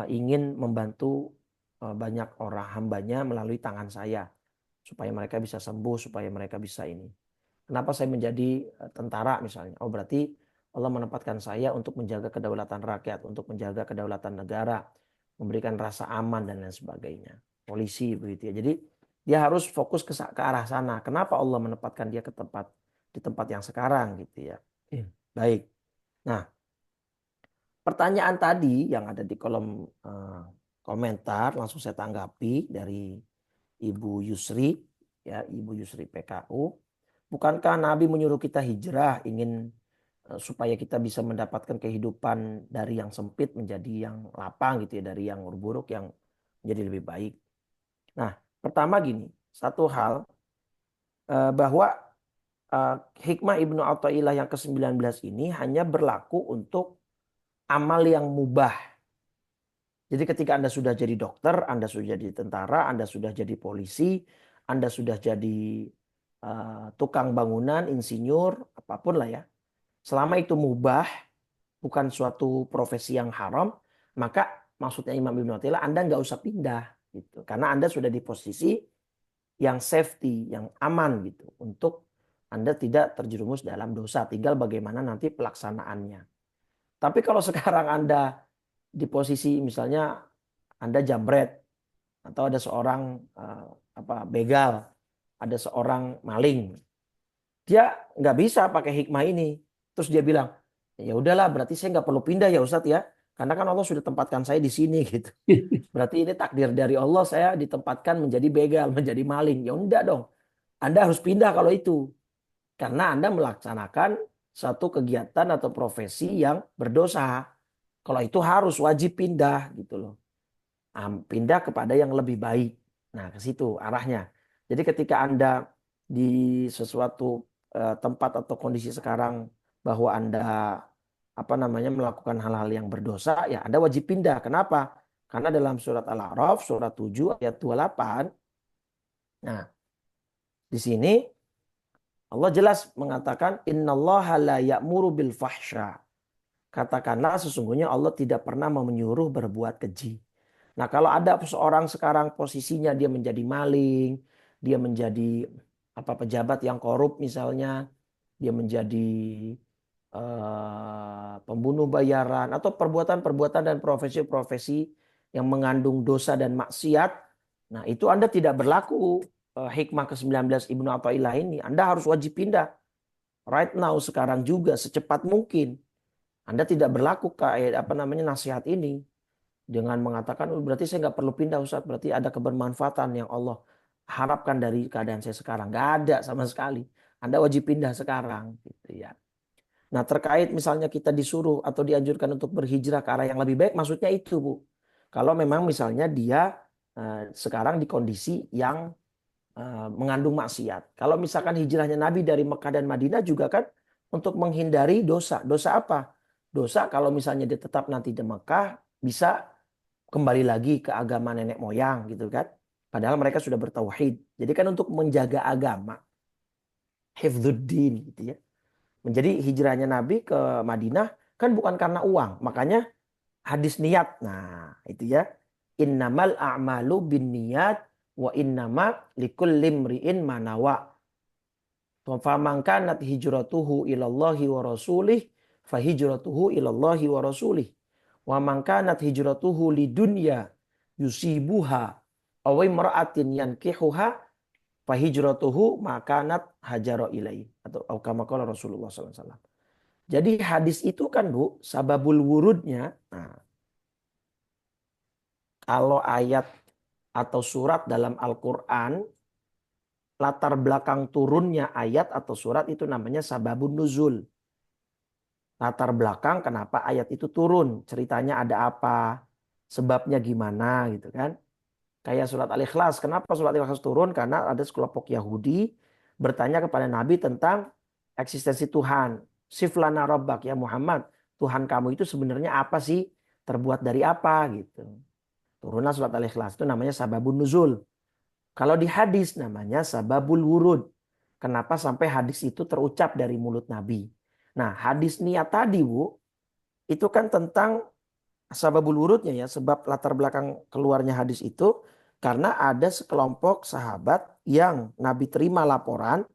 ingin membantu banyak orang hambanya melalui tangan saya. Supaya mereka bisa sembuh, supaya mereka bisa ini. Kenapa saya menjadi tentara misalnya? Oh berarti Allah menempatkan saya untuk menjaga kedaulatan rakyat, untuk menjaga kedaulatan negara, memberikan rasa aman dan lain sebagainya. Polisi begitu ya. Jadi dia harus fokus ke arah sana. Kenapa Allah menempatkan dia di tempat yang sekarang gitu ya. Baik. Nah, pertanyaan tadi yang ada di kolom komentar langsung saya tanggapi dari Ibu Yusri, ya Ibu Yusri PKU. Bukankah Nabi menyuruh kita hijrah ingin supaya kita bisa mendapatkan kehidupan dari yang sempit menjadi yang lapang gitu ya, dari yang buruk yang menjadi lebih baik. Nah, pertama gini, satu hal bahwa hikmah Ibnu Athaillah yang ke-19 ini hanya berlaku untuk amal yang mubah. Jadi ketika Anda sudah jadi dokter, Anda sudah jadi tentara, Anda sudah jadi polisi, Anda sudah jadi tukang bangunan, insinyur, apapun lah ya. Selama itu mubah, bukan suatu profesi yang haram, maka maksudnya Imam Ibnu Athaillah Anda nggak usah pindah gitu. Karena Anda sudah di posisi yang safety, yang aman gitu untuk Anda tidak terjerumus dalam dosa. Tinggal bagaimana nanti pelaksanaannya. Tapi kalau sekarang Anda di posisi misalnya Anda jambret atau ada seorang begal, ada seorang maling, dia nggak bisa pakai hikmah ini. Terus dia bilang, ya udahlah berarti saya nggak perlu pindah ya Ustadz ya. Karena kan Allah sudah tempatkan saya di sini gitu. Berarti ini takdir dari Allah saya ditempatkan menjadi begal, menjadi maling. Ya enggak dong. Anda harus pindah kalau itu. Karena Anda melaksanakan satu kegiatan atau profesi yang berdosa. Kalau itu harus wajib pindah gitu loh. Pindah kepada yang lebih baik. Nah, ke situ arahnya. Jadi ketika Anda di sesuatu tempat atau kondisi sekarang bahwa Anda melakukan hal-hal yang berdosa, ya Anda wajib pindah. Kenapa? Karena dalam surat Al-A'raf surat 7 ayat 28. Nah, di sini Allah jelas mengatakan innallaha la ya'muru bil fahsya. Katakanlah sesungguhnya Allah tidak pernah menyuruh berbuat keji. Nah, kalau ada seorang sekarang posisinya dia menjadi maling, dia menjadi pejabat yang korup misalnya, dia menjadi pembunuh bayaran atau perbuatan-perbuatan dan profesi-profesi yang mengandung dosa dan maksiat. Nah, itu Anda tidak berlaku hikmah ke-19 Ibnu Athaillah ini. Anda harus wajib pindah. Right now sekarang juga secepat mungkin. Anda tidak berlaku kayak nasihat ini dengan mengatakan oh, berarti saya nggak perlu pindah Ustaz, berarti ada kebermanfaatan yang Allah harapkan dari keadaan saya sekarang. Nggak ada sama sekali. Anda wajib pindah sekarang gitu ya. Nah, terkait misalnya kita disuruh atau dianjurkan untuk berhijrah ke arah yang lebih baik, maksudnya itu, Bu. Kalau memang misalnya dia sekarang di kondisi yang mengandung maksiat. Kalau misalkan hijrahnya Nabi dari Mekah dan Madinah juga kan untuk menghindari dosa. Dosa apa? Dosa kalau misalnya dia tetap nanti di Mekah bisa kembali lagi ke agama nenek moyang gitu kan. Padahal mereka sudah bertauhid. Jadi kan untuk menjaga agama, hifdzuddin gitu ya. Menjadi hijrahnya Nabi ke Madinah kan bukan karena uang. Makanya hadis niat. Nah, itu ya. Innamal a'malu bin niat wa innama likulli imri'in ma nawa. Faman kanat hijratuhu ilallahi wa rasulih fahijratuhu ilallahi wa rasulih. Wa man kanat hijratuhu lidunya yusibuha aw imra'atin yankihuha fahijratuhu makanat hajara ilaih atau kama qala Rasulullah SAW. Jadi hadis itu kan Bu, sababul wurudnya. Nah, kalau ayat atau surat dalam Al-Quran, latar belakang turunnya ayat atau surat itu namanya sababun nuzul. Latar belakang kenapa ayat itu turun, ceritanya ada apa, sebabnya gimana gitu kan. Kayak surat Al-Ikhlas, kenapa surat Al-Ikhlas turun? Karena ada sekelompok Yahudi bertanya kepada Nabi tentang eksistensi Tuhan. Siflana rabbak ya Muhammad, Tuhan kamu itu sebenarnya apa sih? Terbuat dari apa gitu. Turunlah surat Al-Ikhlas, itu namanya sababun nuzul. Kalau di hadis namanya sababul wurud. Kenapa sampai hadis itu terucap dari mulut Nabi? Nah, hadis niat tadi, Bu, itu kan tentang sababul wurudnya ya, sebab latar belakang keluarnya hadis itu karena ada sekelompok sahabat yang Nabi terima laporan,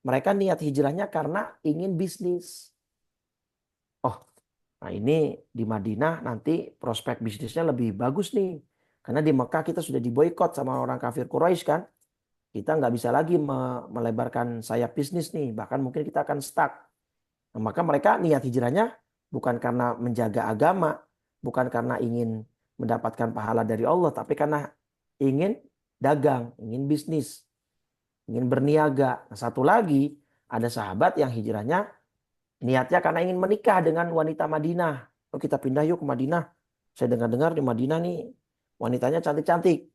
mereka niat hijrahnya karena ingin bisnis. Oh, nah ini di Madinah nanti prospek bisnisnya lebih bagus nih. Karena di Mekah kita sudah diboikot sama orang kafir Quraisy kan. Kita nggak bisa lagi melebarkan sayap bisnis nih. Bahkan mungkin kita akan stuck. Nah, maka mereka niat hijrahnya bukan karena menjaga agama, bukan karena ingin mendapatkan pahala dari Allah, tapi karena ingin dagang, ingin bisnis, ingin berniaga. Nah, satu lagi, ada sahabat yang hijrahnya niatnya karena ingin menikah dengan wanita Madinah. Oh, kita pindah yuk ke Madinah. Saya dengar-dengar di Madinah nih wanitanya cantik-cantik.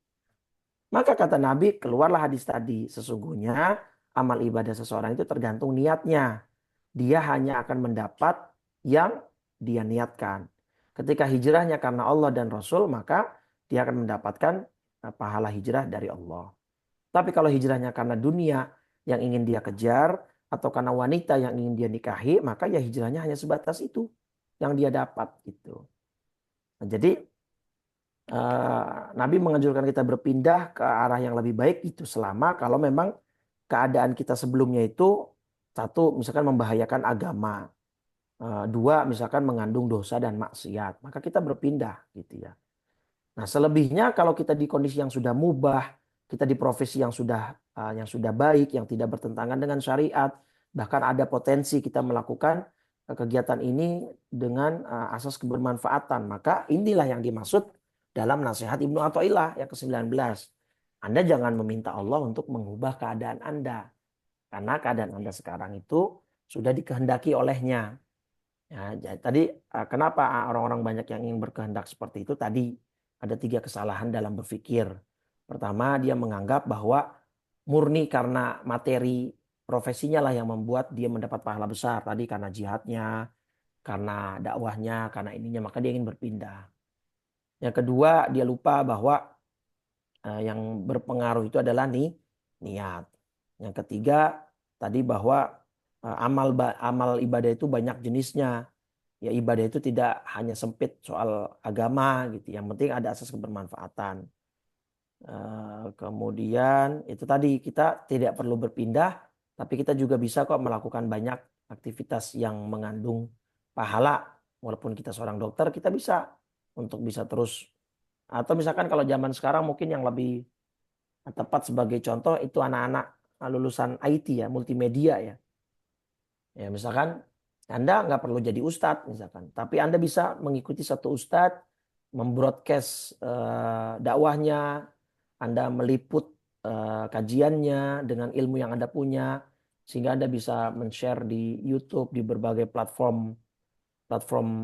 Maka kata Nabi, keluarlah hadis tadi. Sesungguhnya amal ibadah seseorang itu tergantung niatnya. Dia hanya akan mendapat yang dia niatkan. Ketika hijrahnya karena Allah dan Rasul, maka dia akan mendapatkan pahala hijrah dari Allah. Tapi kalau hijrahnya karena dunia yang ingin dia kejar, atau karena wanita yang ingin dia nikahi, maka ya hijrahnya hanya sebatas itu yang dia dapat gitu. Nah, jadi Nabi menganjurkan kita berpindah ke arah yang lebih baik itu selama kalau memang keadaan kita sebelumnya itu satu misalkan membahayakan agama, dua misalkan mengandung dosa dan maksiat, maka kita berpindah gitu ya. Nah, selebihnya kalau kita di kondisi yang sudah mubah, kita di profesi yang sudah baik, yang tidak bertentangan dengan syariat, bahkan ada potensi kita melakukan kegiatan ini dengan asas kebermanfaatan, maka inilah yang dimaksud dalam nasihat Ibnu Athaillah yang ke-19. Anda jangan meminta Allah untuk mengubah keadaan Anda, karena keadaan Anda sekarang itu sudah dikehendaki olehnya. Ya, jadi tadi kenapa orang-orang banyak yang ingin berkehendak seperti itu tadi ada 3 kesalahan dalam berpikir. Pertama, dia menganggap bahwa murni karena materi profesinya lah yang membuat dia mendapat pahala besar. Tadi karena jihadnya, karena dakwahnya, karena ininya, maka dia ingin berpindah. Yang kedua, dia lupa bahwa yang berpengaruh itu adalah niat. Yang ketiga, tadi bahwa amal ibadah itu banyak jenisnya. Ya ibadah itu tidak hanya sempit soal agama gitu. Yang penting ada asas kebermanfaatan. Kemudian itu tadi kita tidak perlu berpindah, tapi kita juga bisa kok melakukan banyak aktivitas yang mengandung pahala. Walaupun kita seorang dokter, kita bisa untuk bisa terus. Atau misalkan kalau zaman sekarang mungkin yang lebih tepat sebagai contoh itu anak-anak lulusan IT ya, multimedia ya. Ya misalkan Anda nggak perlu jadi ustadz misalkan, tapi Anda bisa mengikuti satu ustadz, membroadcast dakwahnya, Anda meliput kajiannya dengan ilmu yang Anda punya, sehingga Anda bisa men-share di YouTube, di berbagai platform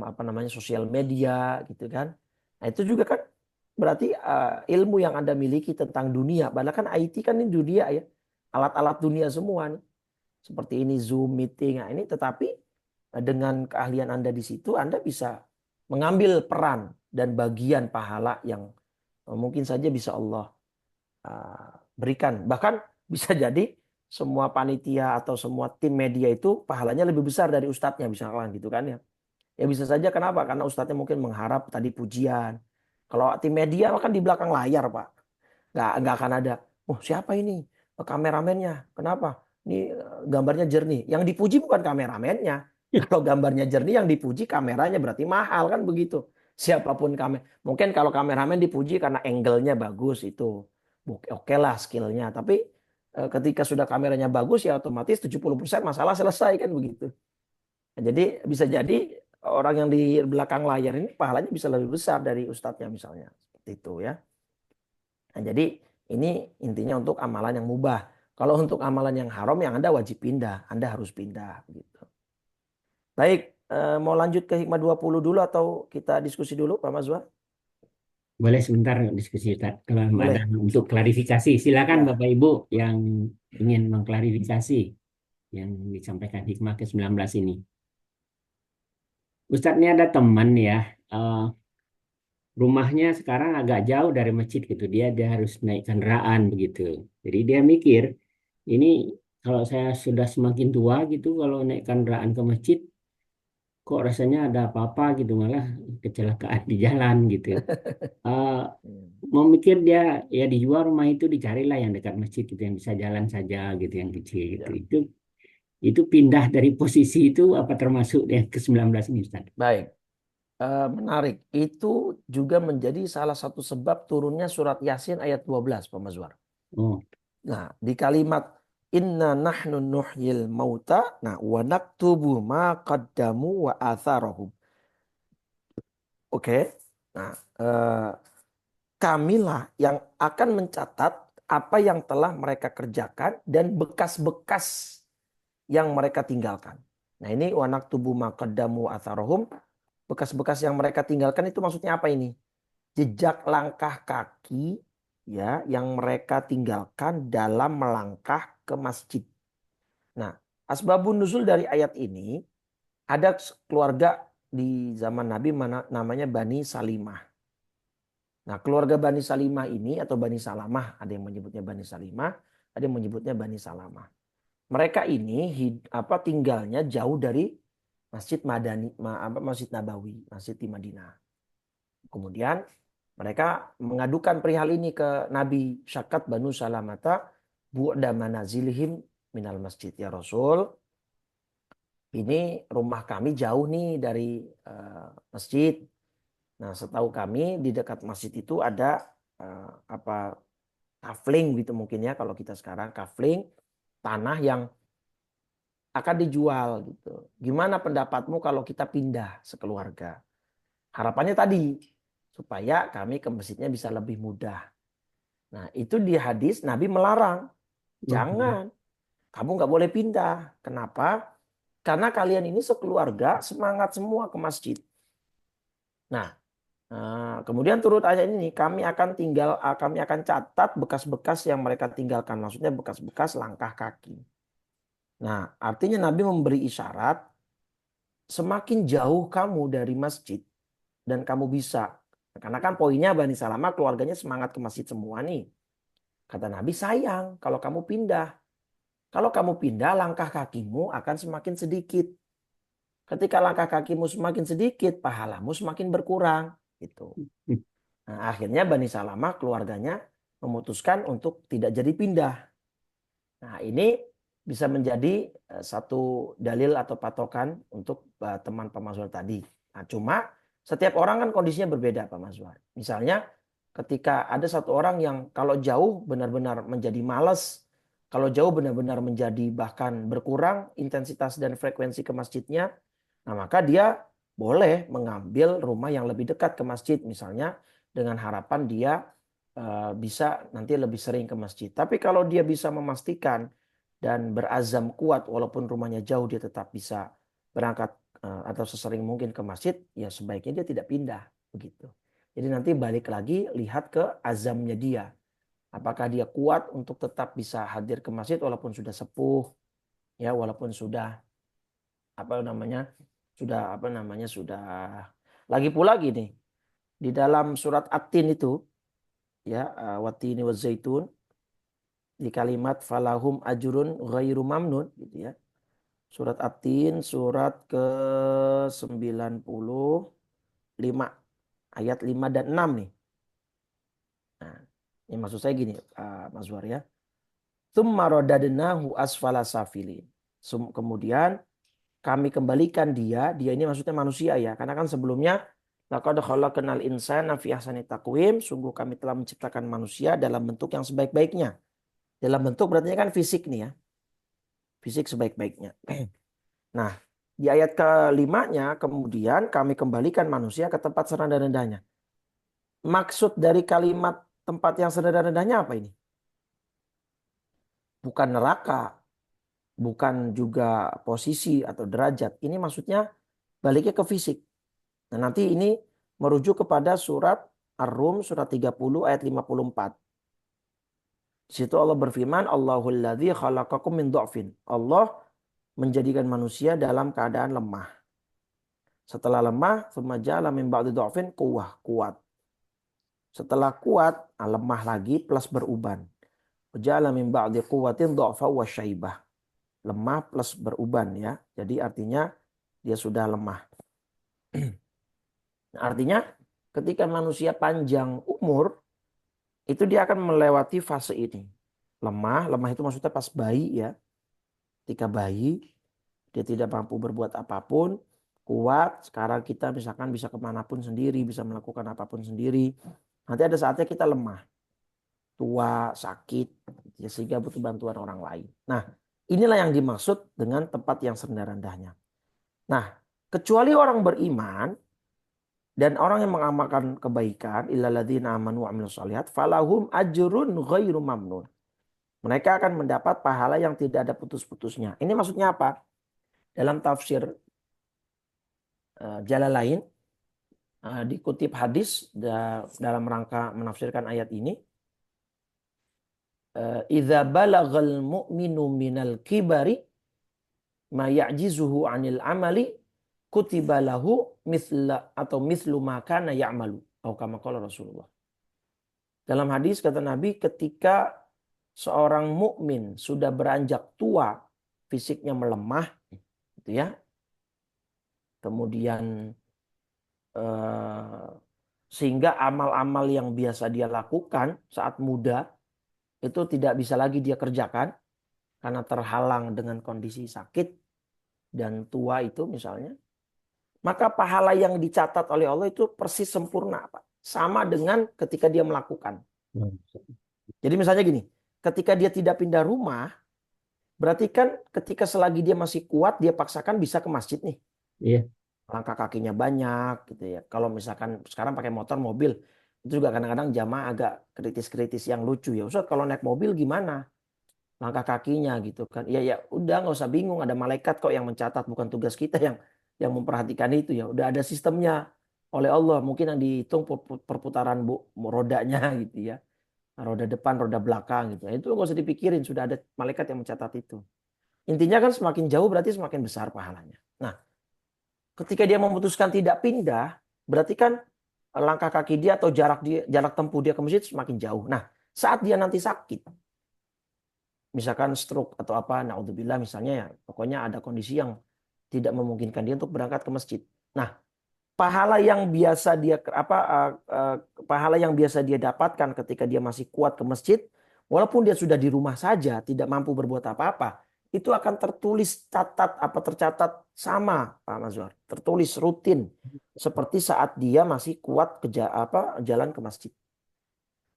apa namanya sosial media gitu kan. Nah itu juga kan berarti ilmu yang Anda miliki tentang dunia, padahal kan IT kan ini dunia ya, alat-alat dunia semua nih. Seperti ini Zoom meeting, nah ini tetapi dengan keahlian Anda di situ Anda bisa mengambil peran dan bagian pahala yang mungkin saja bisa Allah berikan. Bahkan bisa jadi semua panitia atau semua tim media itu pahalanya lebih besar dari ustadznya misalkan gitu kan ya. Ya bisa saja kenapa? Karena ustadznya mungkin mengharap tadi pujian. Kalau tim media kan di belakang layar Pak. Nggak akan ada. Oh siapa ini? Kameramennya. Kenapa? Ini gambarnya jernih. Yang dipuji bukan kameramennya. Kalau gambarnya jernih yang dipuji kameranya berarti mahal kan begitu. Siapapun kamera. Mungkin kalau kameramen dipuji karena angle-nya bagus itu. Oke lah skillnya. Tapi ketika sudah kameranya bagus ya otomatis 70% masalah selesai kan begitu. Nah, jadi bisa jadi orang yang di belakang layar ini pahalanya bisa lebih besar dari ustadznya misalnya. Seperti itu ya. Nah, jadi ini intinya untuk amalan yang mubah. Kalau untuk amalan yang haram yang Anda wajib pindah, Anda harus pindah gitu. Baik, mau lanjut ke hikmah 20 dulu atau kita diskusi dulu Pak Mazwar? Boleh sebentar diskusi Ustaz. Kalau ada Boleh. untuk klarifikasi, silakan Ya. Bapak Ibu yang ingin mengklarifikasi yang disampaikan hikmah ke-19 ini. Ustadz ini ada teman ya, eh, rumahnya sekarang agak jauh dari masjid gitu. Dia harus naik kendaraan begitu. Jadi dia mikir, ini kalau saya sudah semakin tua gitu, kalau naik kendaraan ke masjid, kok rasanya ada apa-apa gitu, malah kecelakaan di jalan gitu. Eh, Mau mikir dia ya dijual rumah itu dicarilah yang dekat masjid gitu, yang bisa jalan saja gitu, yang kecil gitu. Ya. Itu pindah dari posisi itu apa termasuk yang ke-19 ini Ustaz? Baik. Menarik. Itu juga menjadi salah satu sebab turunnya surat Yasin ayat 12 Pak Mazwar. Oh, Nah, di kalimat inna nahnu nuhyil mauta, nah wa naktubu ma qaddamu wa atharahum. Oke. Nah, kamilah yang akan mencatat apa yang telah mereka kerjakan dan bekas-bekas yang mereka tinggalkan. Nah, ini wanak tubuh makadamu atharohum. Bekas-bekas yang mereka tinggalkan itu maksudnya apa ini? Jejak langkah kaki ya yang mereka tinggalkan dalam melangkah ke masjid. Nah, asbabun nuzul dari ayat ini, ada keluarga di zaman Nabi namanya Bani Salimah. Nah, keluarga Bani Salimah ini atau Bani Salamah, ada yang menyebutnya Bani Salimah, ada yang menyebutnya Bani Salamah. Mereka ini tinggalnya jauh dari Masjid Madani, Masjid Nabawi, Masjid di Madinah. Kemudian mereka mengadukan perihal ini ke Nabi. Syakat Banu Salamata bu'da manazilihim minal masjid. Ya Rasul, ini rumah kami jauh nih dari masjid. Nah, setahu kami di dekat masjid itu ada kafling gitu mungkin ya, kalau kita sekarang kafling tanah yang akan dijual gitu. Gimana pendapatmu kalau kita pindah sekeluarga? Harapannya tadi supaya kami ke masjidnya bisa lebih mudah. Nah, itu di hadis Nabi melarang. Oke. Jangan, kamu nggak boleh pindah. Kenapa? Karena kalian ini sekeluarga semangat semua ke masjid. Nah, kemudian turut ayat ini kami akan catat bekas-bekas yang mereka tinggalkan. Maksudnya bekas-bekas langkah kaki. Nah, artinya Nabi memberi isyarat semakin jauh kamu dari masjid dan kamu bisa. Karena kan poinnya Bani Salamah keluarganya semangat ke masjid semua nih. Kata Nabi, sayang kalau kamu pindah. Kalau kamu pindah, langkah kakimu akan semakin sedikit. Ketika langkah kakimu semakin sedikit, pahalamu semakin berkurang. Gitu. Nah, akhirnya Bani Salamah keluarganya memutuskan untuk tidak jadi pindah. Nah, ini bisa menjadi satu dalil atau patokan untuk teman Pak Mazhar tadi. Nah, cuma setiap orang kan kondisinya berbeda Pak Mazhar. Misalnya ketika ada satu orang yang kalau jauh benar-benar menjadi malas, kalau jauh benar-benar menjadi bahkan berkurang intensitas dan frekuensi ke masjidnya, nah maka dia boleh mengambil rumah yang lebih dekat ke masjid misalnya dengan harapan dia bisa nanti lebih sering ke masjid. Tapi kalau dia bisa memastikan dan berazam kuat walaupun rumahnya jauh dia tetap bisa berangkat atau sesering mungkin ke masjid, ya sebaiknya dia tidak pindah begitu. Jadi nanti balik lagi lihat ke azamnya dia. Apakah dia kuat untuk tetap bisa hadir ke masjid walaupun sudah sepuh, ya walaupun sudah sudah lagi pula gini di dalam surat At-Tin itu ya watini wazaitun di kalimat falahum ajurun ghairu mamnun gitu ya. Surat At-Tin surat ke-95 ayat 5 dan 6 nih. Nah, ini maksud saya gini Mas War ya. Tsumma radadnahu asfala safilin. Kemudian kami kembalikan dia ini maksudnya manusia ya. Karena kan sebelumnya laqad khalaqnal insana fi ahsani taqwim, sungguh kami telah menciptakan manusia dalam bentuk yang sebaik-baiknya. Dalam bentuk berarti kan fisik nih ya. Fisik sebaik-baiknya. Nah, di ayat kelimanya kemudian kami kembalikan manusia ke tempat serendah-rendahnya. Maksud dari kalimat tempat yang serendah-rendahnya apa ini? Bukan neraka, bukan juga posisi atau derajat. Ini maksudnya baliknya ke fisik. Nah, nanti ini merujuk kepada surat Ar-Rum surat 30 ayat 54. Di situ Allah berfirman, Allahul ladzi khalaqakum min dha'fin. Allah menjadikan manusia dalam keadaan lemah. Setelah lemah, tsumma ja'ala min ba'di dha'fin kuat. Setelah kuat, lemah lagi plus beruban. Ja'ala min ba'di quwwatin dha'fa wa syaibah. Lemah plus beruban ya. Jadi artinya dia sudah lemah. Artinya ketika manusia panjang umur, itu dia akan melewati fase ini. Lemah itu maksudnya pas bayi ya. Ketika bayi, dia tidak mampu berbuat apapun. Kuat, sekarang kita misalkan bisa kemanapun sendiri, bisa melakukan apapun sendiri. Nanti ada saatnya kita lemah. Tua, sakit, ya, sehingga butuh bantuan orang lain. Nah, inilah yang dimaksud dengan tempat yang serendah-rendahnya. Nah, kecuali orang beriman, Dan orang yang mengamalkan kebaikan, illalladzina amanu wa amilus shalihat, falahum ajrun ghairu mamnun. Mereka akan mendapat pahala yang tidak ada putus-putusnya. Ini maksudnya apa? Dalam tafsir Jalalain dikutip hadis dalam rangka menafsirkan ayat ini, idza balagal mu'minu minal kibari ma ya'jizuhu 'anil amali kutiba lahu mithla atau mithlu ma kana ya'malu atau kama qala Rasulullah. Dalam hadis kata Nabi, ketika seorang mukmin sudah beranjak tua, fisiknya melemah gitu ya. Kemudian sehingga amal-amal yang biasa dia lakukan saat muda itu tidak bisa lagi dia kerjakan karena terhalang dengan kondisi sakit dan tua itu misalnya. Maka pahala yang dicatat oleh Allah itu persis sempurna, Pak. Sama dengan ketika dia melakukan. Jadi misalnya gini, ketika dia tidak pindah rumah, berarti kan ketika selagi dia masih kuat, dia paksakan bisa ke masjid nih. Iya. Langkah kakinya banyak gitu ya. Kalau misalkan sekarang pakai motor, mobil, itu juga kadang-kadang jamaah agak kritis-kritis yang lucu ya. Ustaz, kalau naik mobil gimana? Langkah kakinya gitu kan. Ya udah nggak usah bingung, ada malaikat kok yang mencatat, bukan tugas kita yang memperhatikan itu ya. Udah ada sistemnya oleh Allah. Mungkin yang dihitung perputaran rodanya gitu ya. Roda depan, roda belakang gitu. Itu nggak usah dipikirin, sudah ada malaikat yang mencatat itu. Intinya kan semakin jauh berarti semakin besar pahalanya. Nah, ketika dia memutuskan tidak pindah, berarti kan langkah kaki dia atau jarak tempuh dia ke masjid semakin jauh. Nah, saat dia nanti sakit, misalkan stroke atau apa, naudzubillah misalnya ya, pokoknya ada kondisi yang tidak memungkinkan dia untuk berangkat ke masjid. Nah, pahala yang biasa dia pahala yang biasa dia dapatkan ketika dia masih kuat ke masjid, walaupun dia sudah di rumah saja, tidak mampu berbuat apa-apa, itu akan tercatat sama Pak Mazhar, tertulis rutin seperti saat dia masih kuat jalan ke masjid.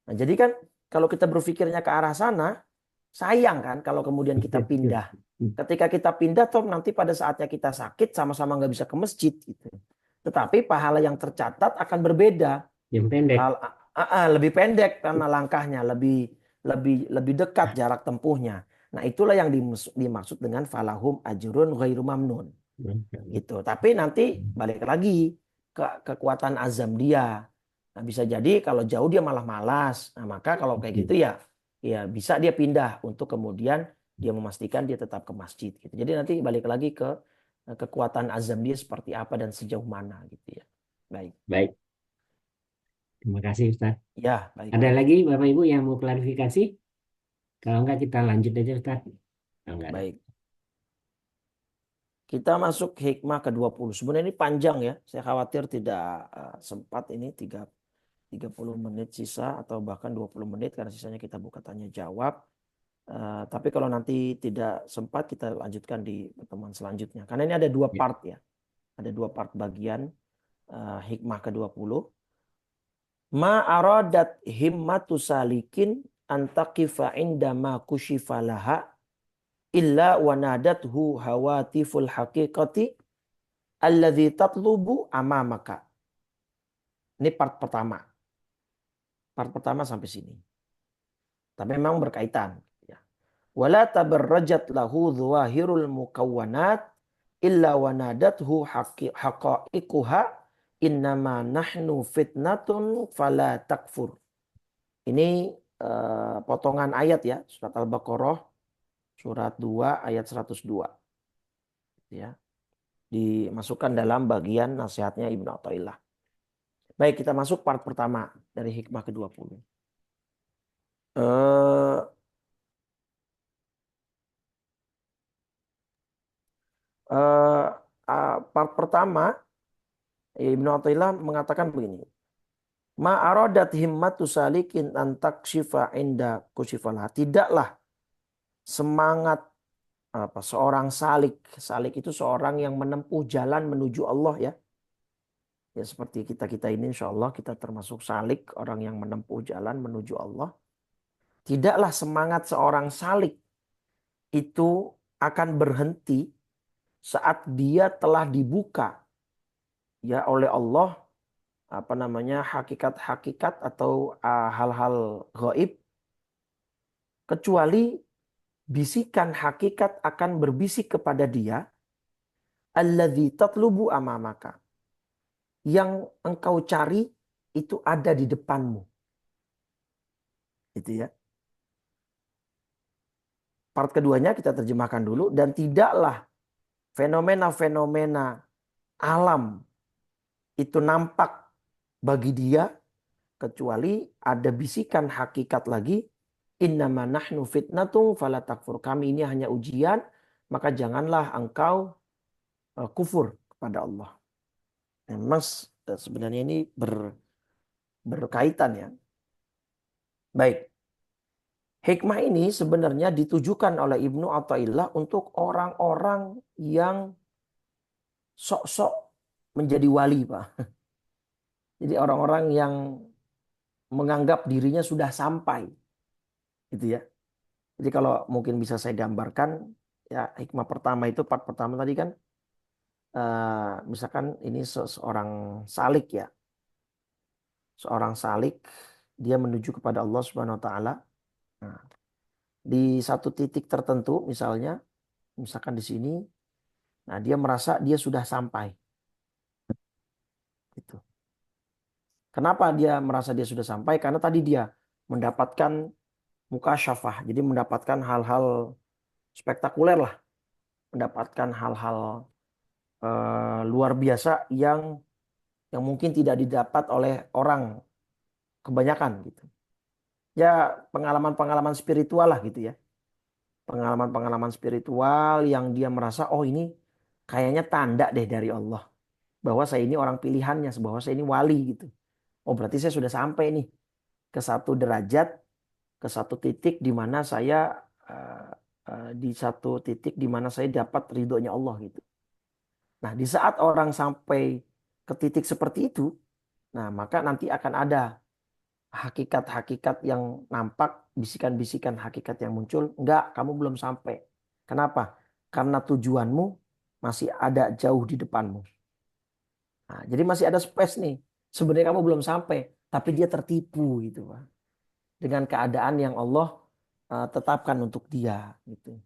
Nah, jadi kan kalau kita berpikirnya ke arah sana, sayang kan kalau kemudian kita pindah. Ketika kita pindah toh nanti pada saatnya kita sakit sama-sama nggak bisa ke masjid gitu. Tetapi pahala yang tercatat akan berbeda. Yang pendek. Lebih pendek karena langkahnya lebih lebih lebih dekat jarak tempuhnya. Nah, itulah yang dimaksud dengan falahum ajrun ghairu mamnun. Gitu. Tapi nanti balik lagi ke kekuatan azam dia. Nah, bisa jadi kalau jauh dia malah malas. Nah, maka kalau kayak gitu ya bisa dia pindah untuk kemudian dia memastikan dia tetap ke masjid gitu. Jadi nanti balik lagi ke kekuatan azam dia seperti apa dan sejauh mana gitu ya. Baik. Baik. Terima kasih Ustaz. Ya, baik Ada Pak. lagi Bapak Ibu yang mau klarifikasi? Kalau enggak kita lanjut aja Ustaz. Kalau enggak ada. Baik. Kita masuk hikmah ke-20. Sebenarnya ini panjang ya. Saya khawatir tidak sempat ini 30 menit sisa atau bahkan 20 menit karena sisanya kita buka tanya jawab. Tapi kalau nanti tidak sempat kita lanjutkan di pertemuan selanjutnya. Karena ini ada dua Ya. part ya. Ada dua part bagian hikmah ke-20. Ma aradat himmatu salikin antaqifa indama kushifa laha illa wanadathu hawatiful haqiqati alladzi tatlubu amamaka. Ini part pertama. Part pertama sampai sini. Tapi memang berkaitan. Wala tabarrajat lahu dhuwahirul mukawwanat illa wanadathu haqa'iquha innama nahnu fitnatun fala takfur. Ini potongan ayat ya, surat Al-Baqarah surat 2 ayat 102. Ya. Dimasukkan dalam bagian nasihatnya Ibnu Athaillah. Baik, kita masuk part pertama dari hikmah ke-20. Part pertama Ibnu Athaillah mengatakan begini. Ma aradat himmatu salikin antak syifa inda kusyifalha. Tidaklah semangat seorang salik. Salik itu seorang yang menempuh jalan menuju Allah ya. Ya seperti kita ini insya Allah kita termasuk salik. Orang yang menempuh jalan menuju Allah. Tidaklah semangat seorang salik itu akan berhenti saat dia telah dibuka ya oleh Allah apa namanya hakikat-hakikat atau hal-hal gaib, kecuali bisikan hakikat akan berbisik kepada dia, alladzi tatlubu amamaka, yang engkau cari itu ada di depanmu. Itu ya. Part keduanya kita terjemahkan dulu. Dan tidaklah fenomena-fenomena alam itu nampak bagi dia kecuali ada bisikan hakikat lagi, innama nahnu fitnatung fala takfur. Kami ini hanya ujian, maka janganlah engkau kufur kepada Allah. Memang sebenarnya ini berkaitan ya. Baik. Hikmah ini sebenarnya ditujukan oleh Ibnu Athaillah untuk orang-orang yang sok-sok menjadi wali, Pak. Jadi orang-orang yang menganggap dirinya sudah sampai. Gitu ya. Jadi kalau mungkin bisa saya gambarkan, ya hikmah pertama itu, part pertama tadi kan, misalkan ini seorang salik ya. Seorang salik, dia menuju kepada Allah Subhanahu Wa Taala. Nah, di satu titik tertentu misalkan di sini, nah dia merasa dia sudah sampai. Gitu. Kenapa dia merasa dia sudah sampai? Karena tadi dia mendapatkan mukasyafah, jadi mendapatkan hal-hal spektakuler lah, mendapatkan hal-hal luar biasa yang mungkin tidak didapat oleh orang kebanyakan gitu. Ya pengalaman-pengalaman spiritual lah gitu ya. Pengalaman-pengalaman spiritual yang dia merasa, oh ini kayaknya tanda deh dari Allah. Bahwa saya ini orang pilihannya, bahwa saya ini wali gitu. Oh berarti saya sudah sampai nih ke satu derajat, ke satu titik di mana saya di satu titik di mana saya dapat ridhonya Allah gitu. Nah di saat orang sampai ke titik seperti itu, nah maka nanti akan ada hakikat-hakikat yang nampak, bisikan-bisikan hakikat yang muncul. Enggak, kamu belum sampai. Kenapa? Karena tujuanmu masih ada jauh di depanmu. Nah, jadi masih ada space nih. Sebenarnya kamu belum sampai, tapi dia tertipu gitu, Pak. Dengan keadaan yang Allah tetapkan untuk dia gitu.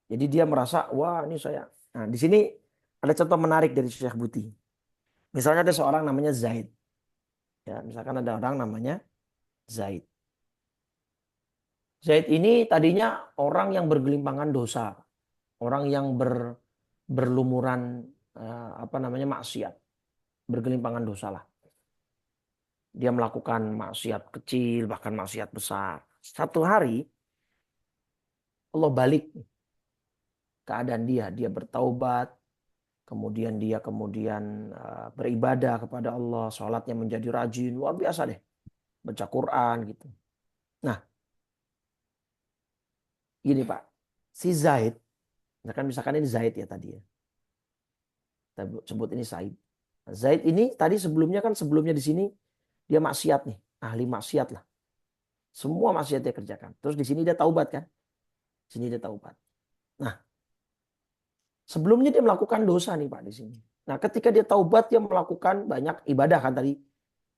Jadi dia merasa, wah ini saya. Nah, di sini ada contoh menarik dari Syekh Buti. Misalnya ada seorang namanya Zaid. Ya, misalkan ada orang namanya Zaid. Zaid ini tadinya orang yang bergelimpangan dosa, orang yang berlumuran apa namanya maksiat, bergelimpangan dosa lah. Dia melakukan maksiat kecil, bahkan maksiat besar. Satu hari Allah balik keadaan dia bertaubat, kemudian dia beribadah kepada Allah, sholatnya menjadi rajin, luar biasa deh, baca Quran gitu. Nah, gini Pak, si Zaid, misalkan ini Zaid ya tadi ya, kita sebut ini Said. Zaid ini tadi sebelumnya di sini dia maksiat nih, ahli maksiat lah. Semua maksiat dia kerjakan. Terus di sini dia taubat kan? Di sini dia taubat. Nah, sebelumnya dia melakukan dosa nih Pak di sini. Nah, ketika dia taubat dia melakukan banyak ibadah kan tadi,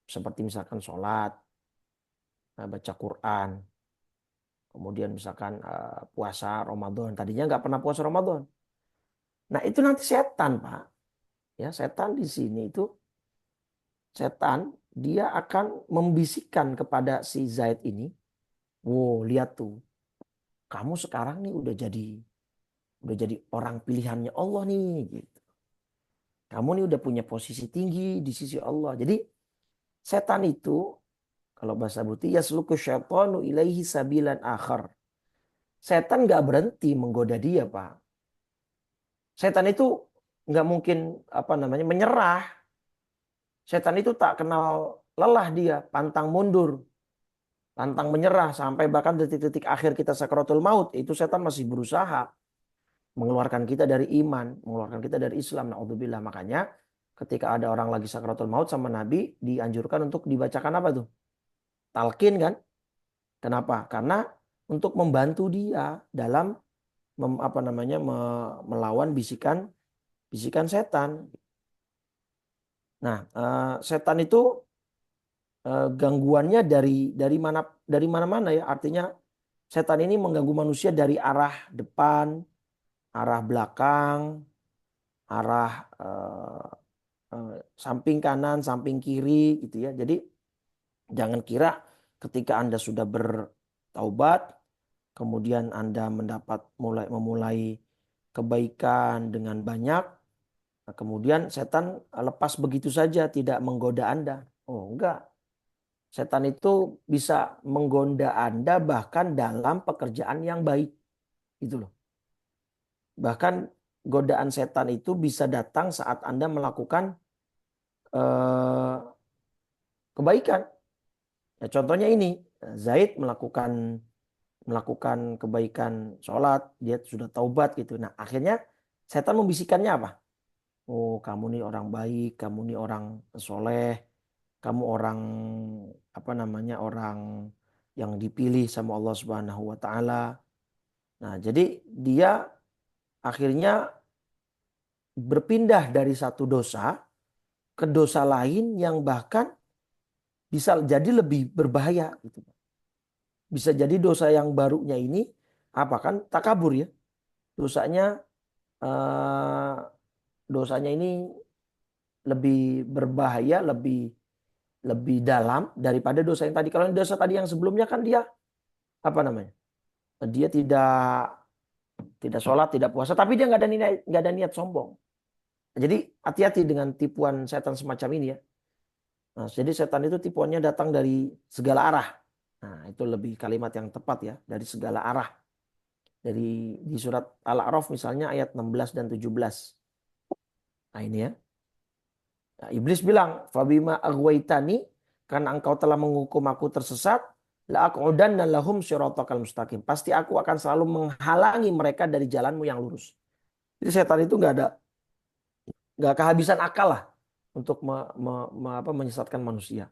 seperti misalkan sholat, baca Quran, kemudian misalkan puasa Ramadan. Tadinya nggak pernah puasa Ramadan. Nah, itu nanti setan Pak. Ya, setan di sini itu setan dia akan membisikkan kepada si Zaid ini, wow lihat tuh, kamu sekarang nih udah jadi orang pilihannya Allah nih, gitu. Kamu nih udah punya posisi tinggi di sisi Allah. Jadi setan itu kalau bahasa Buti yasluku syaitanu ilaihi sabilan akhar. Setan nggak berhenti menggoda dia, Pak. Setan itu nggak mungkin apa namanya menyerah. Setan itu tak kenal lelah dia, pantang mundur, pantang menyerah sampai bahkan detik-detik akhir kita sakaratul maut itu setan masih berusaha mengeluarkan kita dari iman, mengeluarkan kita dari Islam. Naudzubillah. Makanya ketika ada orang lagi sakaratul maut sama Nabi dianjurkan untuk dibacakan apa tuh? Talqin kan? Kenapa? Karena untuk membantu dia dalam melawan bisikan bisikan setan. Nah, setan itu gangguannya dari mana-mana ya. Artinya setan ini mengganggu manusia dari arah depan, arah belakang, arah samping kanan, samping kiri gitu ya. Jadi jangan kira ketika Anda sudah bertaubat, kemudian Anda memulai kebaikan dengan banyak, nah, kemudian setan lepas begitu saja tidak menggoda Anda. Oh, enggak. Setan itu bisa menggoda Anda bahkan dalam pekerjaan yang baik. Gitu loh. Bahkan godaan setan itu bisa datang saat Anda melakukan eh, kebaikan. Ya, contohnya ini, Zaid melakukan kebaikan sholat, dia sudah taubat gitu. Nah, akhirnya setan membisikkannya apa? Oh, kamu nih orang baik, kamu nih orang soleh, kamu orang apa namanya orang yang dipilih sama Allah Subhanahu Wa Taala. Nah, jadi dia akhirnya berpindah dari satu dosa ke dosa lain yang bahkan bisa jadi lebih berbahaya gitu. Bisa jadi dosa yang barunya ini apa kan takabur ya. Dosanya eh, dosanya ini lebih berbahaya, lebih lebih dalam daripada dosa yang tadi. Kalau dosa tadi yang sebelumnya kan dia apa namanya? Dia tidak sholat, tidak puasa, tapi dia nggak ada niat sombong. Jadi hati-hati dengan tipuan setan semacam ini ya. Nah, jadi setan itu tipuannya datang dari segala arah. Nah, itu lebih kalimat yang tepat ya, dari segala arah. Di surat Al-A'raf misalnya ayat 16 dan 17. Nah, ini ya. Nah, iblis bilang, "Fabima aghwaytani, karena engkau telah menghukum aku tersesat, la aqudanna lahum siratal mustaqim." Pasti aku akan selalu menghalangi mereka dari jalanmu yang lurus. Jadi setan itu nggak kehabisan akal lah untuk menyesatkan manusia.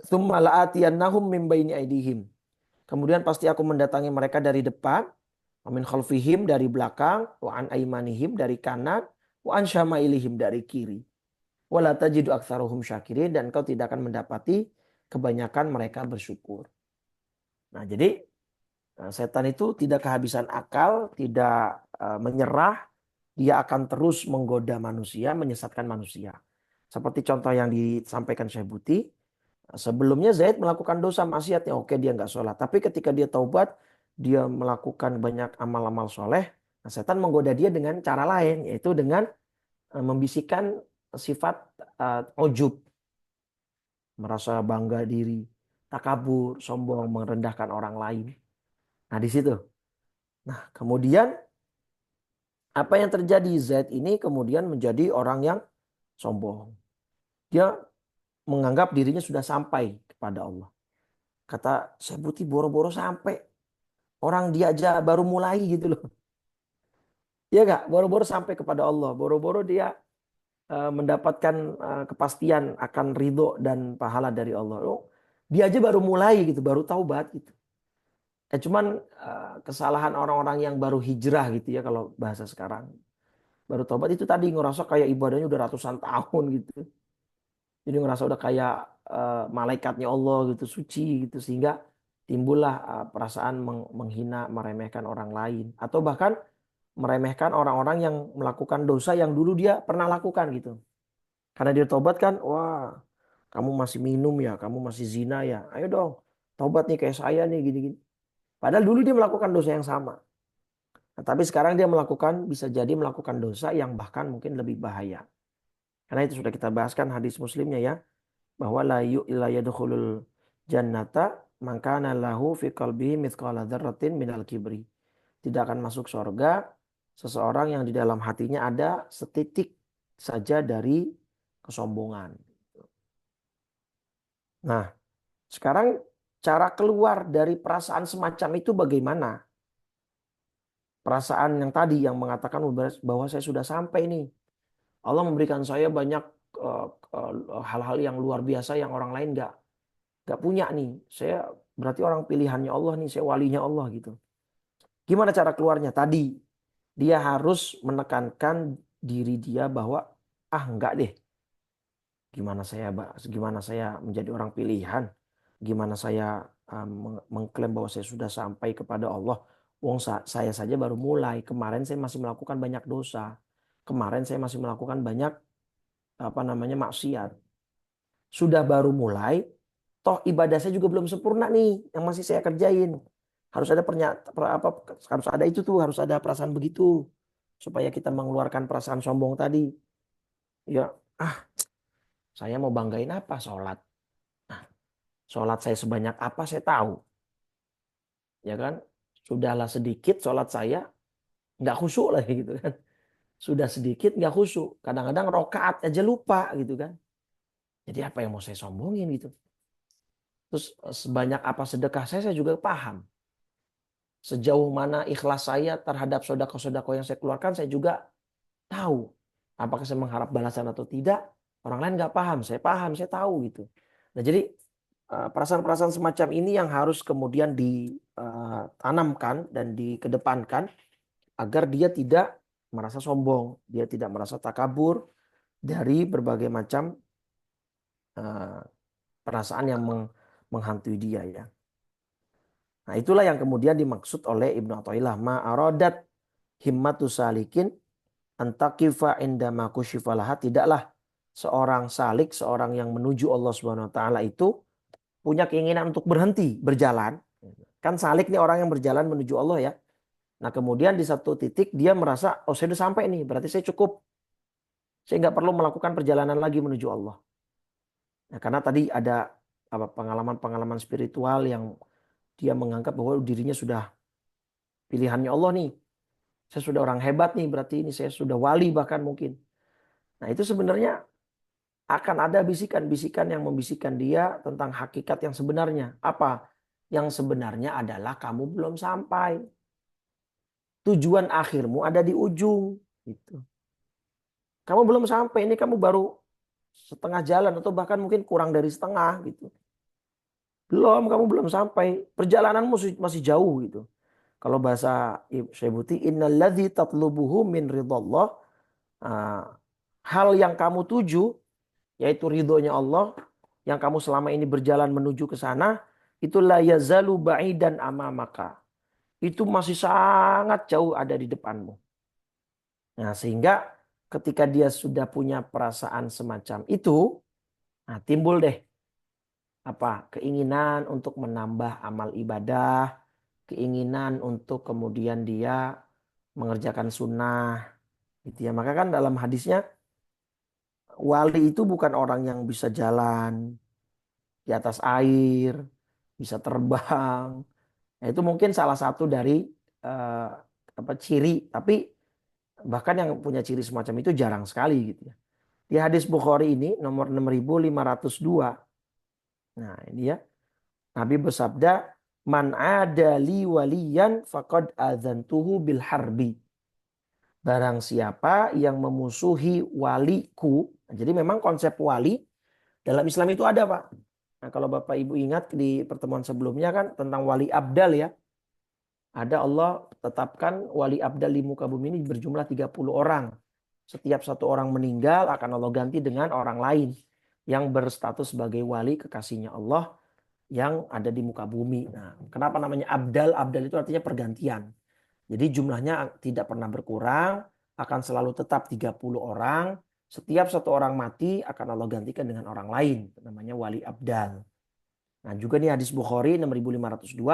Tsumma la'atiyannahum min baini aidihim. Kemudian pasti aku mendatangi mereka dari depan, wa min khalfihim dari belakang, wa an aimanihim dari kanan, wa an syama'ilihim dari kiri. Wala tajidu aktsaruhum syakirin, dan kau tidak akan mendapati kebanyakan mereka bersyukur. Nah, jadi setan itu tidak kehabisan akal, tidak menyerah, dia akan terus menggoda manusia, menyesatkan manusia. Seperti contoh yang disampaikan Syekh Buti, sebelumnya Zaid melakukan dosa maksiat, ya oke dia nggak sholat. Tapi ketika dia taubat, dia melakukan banyak amal-amal soleh. Nah, setan menggoda dia dengan cara lain, yaitu dengan membisikkan sifat ujub, merasa bangga diri, takabur, sombong, merendahkan orang lain. Nah, di situ. Nah, kemudian apa yang terjadi? Zaid ini kemudian menjadi orang yang sombong. Dia menganggap dirinya sudah sampai kepada Allah. Kata Syekh Buti, boro-boro sampai. Orang dia aja baru mulai gitu loh. Ya gak? Boro-boro sampai kepada Allah. Boro-boro dia mendapatkan kepastian akan ridho dan pahala dari Allah. Oh, dia aja baru mulai gitu, baru taubat gitu. Cuman kesalahan orang-orang yang baru hijrah gitu ya kalau bahasa sekarang. Baru taubat itu tadi ngerasa kayak ibadahnya udah ratusan tahun gitu. Jadi ngerasa udah kayak malaikatnya Allah gitu, suci gitu. Sehingga timbullah perasaan menghina, meremehkan orang lain. Atau bahkan meremehkan orang-orang yang melakukan dosa yang dulu dia pernah lakukan gitu. Karena dia tobat kan, wah kamu masih minum ya, kamu masih zina ya. Ayo dong, tobat nih kayak saya nih gini-gini. Padahal dulu dia melakukan dosa yang sama. Nah, tapi sekarang dia bisa jadi melakukan dosa yang bahkan mungkin lebih bahaya. Karena itu sudah kita bahaskan hadis muslimnya ya. Bahwa la yadkhulul jannata man kana lahu fi qalbihi mithqala dzarratin minal kibri. Tidak akan masuk surga seseorang yang di dalam hatinya ada setitik saja dari kesombongan. Nah, sekarang cara keluar dari perasaan semacam itu bagaimana? Perasaan yang tadi yang mengatakan bahwa saya sudah sampai nih. Allah memberikan saya banyak hal-hal yang luar biasa yang orang lain nggak punya nih. Saya berarti orang pilihannya Allah nih, saya walinya Allah gitu. Gimana cara keluarnya? Tadi dia harus menekankan diri dia bahwa enggak deh. Gimana saya menjadi orang pilihan? Gimana saya mengklaim bahwa saya sudah sampai kepada Allah? Wong saya saja baru mulai. Kemarin saya masih melakukan banyak dosa. Kemarin saya masih melakukan banyak maksiat. Sudah baru mulai, toh ibadah saya juga belum sempurna nih yang masih saya kerjain. Harus ada harus ada itu tuh, harus ada perasaan begitu supaya kita mengeluarkan perasaan sombong tadi. Ya, ah, saya mau banggain apa sholat? Nah, sholat saya sebanyak apa saya tahu, ya kan? Sudahlah sedikit sholat saya nggak khusyuk lagi gitu kan. Sudah sedikit nggak khusyuk. Kadang-kadang rokaat aja lupa gitu kan. Jadi apa yang mau saya sombongin gitu? Terus sebanyak apa sedekah saya juga paham. Sejauh mana ikhlas saya terhadap sodako-sodako yang saya keluarkan, saya juga tahu. Apakah saya mengharap balasan atau tidak, orang lain nggak paham. Saya paham, saya tahu gitu. Nah jadi perasaan-perasaan semacam ini yang harus kemudian ditanamkan dan dikedepankan agar dia tidak merasa sombong, dia tidak merasa takabur dari berbagai macam eh, perasaan yang menghantui dia ya. Nah, itulah yang kemudian dimaksud oleh Ibnu Athaillah, ma'aradat himmatu salikin antaqifa indama kusyifalaha. Tidaklah seorang salik, seorang yang menuju Allah Subhanahu wa taala itu punya keinginan untuk berhenti berjalan. Kan salik nih orang yang berjalan menuju Allah ya. Nah, kemudian di satu titik dia merasa, oh saya sudah sampai nih, berarti saya cukup. Saya nggak perlu melakukan perjalanan lagi menuju Allah. Nah, karena tadi ada pengalaman-pengalaman spiritual yang dia menganggap bahwa dirinya sudah pilihannya Allah nih. Saya sudah orang hebat nih, berarti ini saya sudah wali bahkan mungkin. Nah itu sebenarnya akan ada bisikan-bisikan yang membisikkan dia tentang hakikat yang sebenarnya. Apa? Yang sebenarnya adalah kamu belum sampai. Tujuan akhirmu ada di ujung. Gitu. Kamu belum sampai, ini kamu baru setengah jalan atau bahkan mungkin kurang dari setengah gitu. Kamu belum sampai. Perjalananmu masih jauh gitu. Kalau bahasa Syaibuti, innalladzi tatlubuhu min ridallah. Hal yang kamu tuju, yaitu ridhonya Allah, yang kamu selama ini berjalan menuju ke sana, itu la yazalu ba'idan amamaka. Itu masih sangat jauh ada di depanmu. Nah, sehingga ketika dia sudah punya perasaan semacam itu, nah timbul deh keinginan untuk menambah amal ibadah, keinginan untuk kemudian dia mengerjakan sunnah gitu ya. Maka kan dalam hadisnya wali itu bukan orang yang bisa jalan di atas air, bisa terbang. Nah, itu mungkin salah satu dari eh, ciri, tapi bahkan yang punya ciri semacam itu jarang sekali gitu ya. Di hadis Bukhari ini nomor 6502. Nah, ini ya. Nabi bersabda, "Man ada li waliyan faqad adzantuhu bil harbi." Barang siapa yang memusuhi waliku. Jadi memang konsep wali dalam Islam itu ada, Pak. Nah, kalau Bapak Ibu ingat di pertemuan sebelumnya kan tentang wali abdal ya. Ada Allah tetapkan wali abdal di muka bumi ini berjumlah 30 orang. Setiap satu orang meninggal akan Allah ganti dengan orang lain yang berstatus sebagai wali kekasihnya Allah yang ada di muka bumi. Nah, kenapa namanya abdal? Abdal itu artinya pergantian. Jadi jumlahnya tidak pernah berkurang, akan selalu tetap 30 orang. Setiap satu orang mati akan Allah gantikan dengan orang lain. Namanya wali abdal. Nah juga nih hadis Bukhari 6502.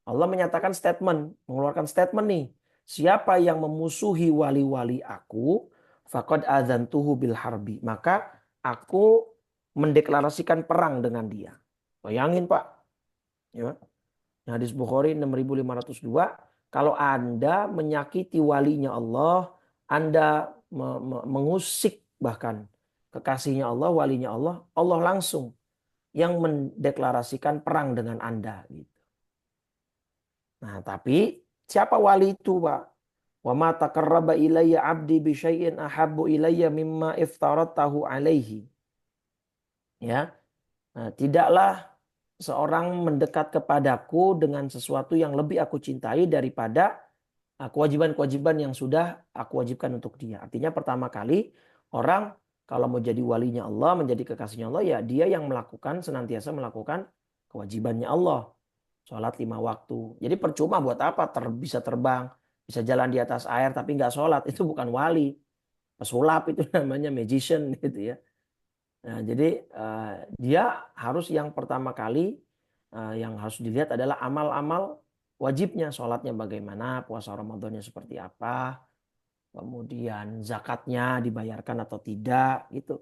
Allah menyatakan statement, mengeluarkan statement nih. Siapa yang memusuhi wali-wali aku, faqad adzantuhu bil harbi. Maka aku mendeklarasikan perang dengan dia. Bayangin Pak. Ya. Hadis Bukhari 6502. Kalau Anda menyakiti walinya Allah, Anda mengusik bahkan kekasihnya Allah, walinya Allah, Allah langsung yang mendeklarasikan perang dengan Anda. Gitu. Nah, tapi siapa wali itu, Pak? Wa ma taqarraba ilayya 'abdi bi syai'in ahabbu ilayya mimma iftaratahu alaihi. Ya. Nah, tidaklah seorang mendekat kepadaku dengan sesuatu yang lebih aku cintai daripada kewajiban-kewajiban yang sudah aku wajibkan untuk dia. Artinya pertama kali orang kalau mau jadi walinya Allah, menjadi kekasihnya Allah, ya dia yang senantiasa melakukan kewajibannya Allah. Sholat 5 waktu. Jadi percuma buat apa bisa terbang, bisa jalan di atas air tapi nggak sholat. Itu bukan wali. Pesulap itu namanya magician gitu ya. Nah, jadi dia harus yang pertama kali yang harus dilihat adalah amal-amal wajibnya. Sholatnya bagaimana, puasa Ramadannya seperti apa, kemudian zakatnya dibayarkan atau tidak gitu.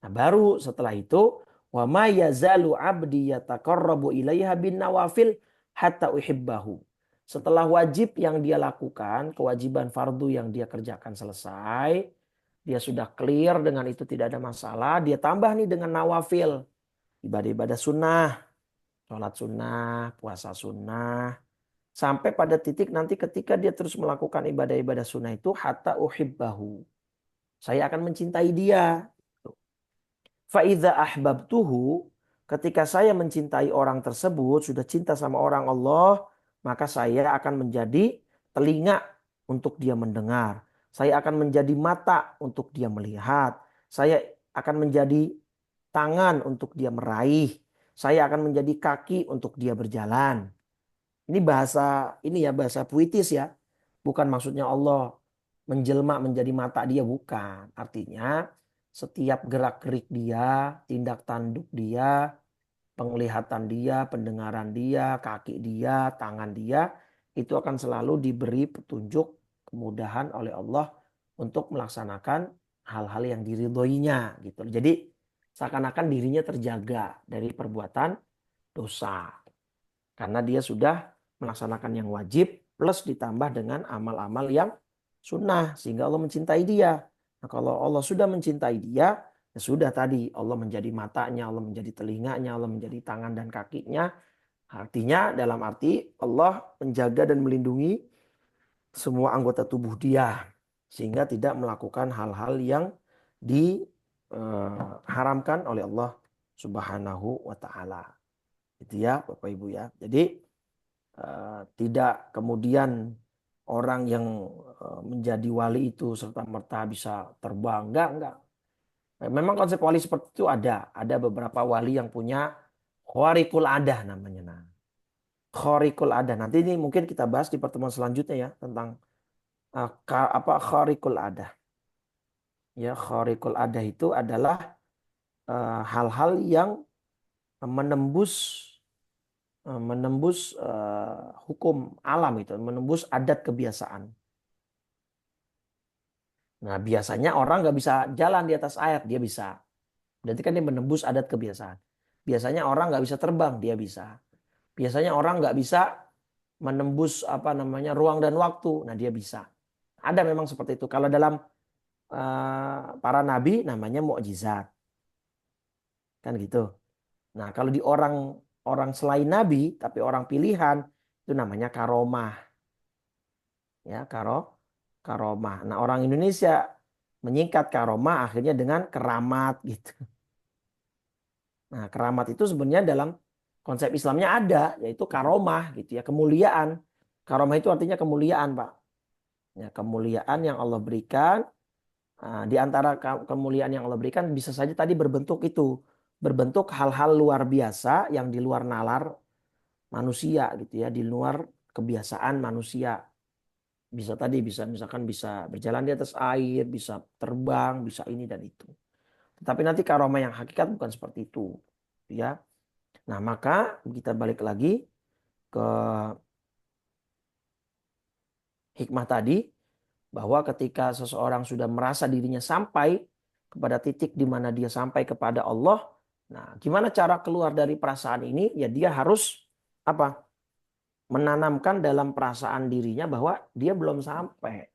Nah, baru setelah itu wa ma yazalu abdi yataqarrabu ilaiha bin nawafil hatta uhibbahu. Setelah wajib yang dia lakukan, kewajiban fardu yang dia kerjakan selesai, dia sudah clear dengan itu tidak ada masalah, dia tambah nih dengan nawafil, ibadah-ibadah sunnah, sholat sunnah, puasa sunnah, sampai pada titik nanti ketika dia terus melakukan ibadah-ibadah sunnah itu hatta uhibbahu. Saya akan mencintai dia. Fa'idha ahbabtuhu, ketika saya mencintai orang tersebut, sudah cinta sama orang Allah, maka saya akan menjadi telinga untuk dia mendengar. Saya akan menjadi mata untuk dia melihat. Saya akan menjadi tangan untuk dia meraih. Saya akan menjadi kaki untuk dia berjalan. Ini bahasa puitis ya. Bukan maksudnya Allah menjelma menjadi mata dia, bukan. Artinya setiap gerak-gerik dia, tindak tanduk dia, penglihatan dia, pendengaran dia, kaki dia, tangan dia, itu akan selalu diberi petunjuk kemudahan oleh Allah untuk melaksanakan hal-hal yang diridhoinya gitu. Jadi seakan-akan dirinya terjaga dari perbuatan dosa. Karena dia sudah melaksanakan yang wajib plus ditambah dengan amal-amal yang sunnah. Sehingga Allah mencintai dia. Nah, kalau Allah sudah mencintai dia, ya sudah tadi Allah menjadi matanya, Allah menjadi telinganya, Allah menjadi tangan dan kakinya. Artinya dalam arti Allah menjaga dan melindungi semua anggota tubuh dia. Sehingga tidak melakukan hal-hal yang diharamkan oleh Allah Subhanahu wa ta'ala. Itu ya Bapak Ibu ya. Jadi tidak kemudian orang yang menjadi wali itu serta-merta bisa terbang. Enggak. Memang konsep wali seperti itu ada. Ada beberapa wali yang punya khariqul adah namanya. Nah, khariqul adah. Nanti ini mungkin kita bahas di pertemuan selanjutnya ya tentang apa khariqul adah. Ya, khariqul adah itu adalah hal-hal yang menembus hukum alam itu, menembus adat kebiasaan. Nah, biasanya orang nggak bisa jalan di atas air, dia bisa. Berarti kan dia menembus adat kebiasaan. Biasanya orang nggak bisa terbang, dia bisa. Biasanya orang nggak bisa menembus ruang dan waktu, nah dia bisa. Ada memang seperti itu. Kalau dalam para nabi namanya mukjizat, kan gitu. Nah, kalau di orang selain nabi, tapi orang pilihan, itu namanya karomah. Ya, karomah. Nah, orang Indonesia menyingkat karomah akhirnya dengan keramat gitu. Nah, keramat itu sebenarnya dalam konsep Islamnya ada, yaitu karomah gitu ya, kemuliaan. Karomah itu artinya kemuliaan, Pak. Ya, kemuliaan yang Allah berikan. Nah, di antara kemuliaan yang Allah berikan bisa saja tadi berbentuk itu, berbentuk hal-hal luar biasa yang di luar nalar manusia gitu ya, di luar kebiasaan manusia. Bisa misalkan bisa berjalan di atas air, bisa terbang, bisa ini dan itu. Tetapi nanti karomah yang hakikat bukan seperti itu, ya. Nah, maka kita balik lagi ke hikmah tadi bahwa ketika seseorang sudah merasa dirinya sampai kepada titik di mana dia sampai kepada Allah, nah, gimana cara keluar dari perasaan ini? Ya dia harus apa? Menanamkan dalam perasaan dirinya bahwa dia belum sampai.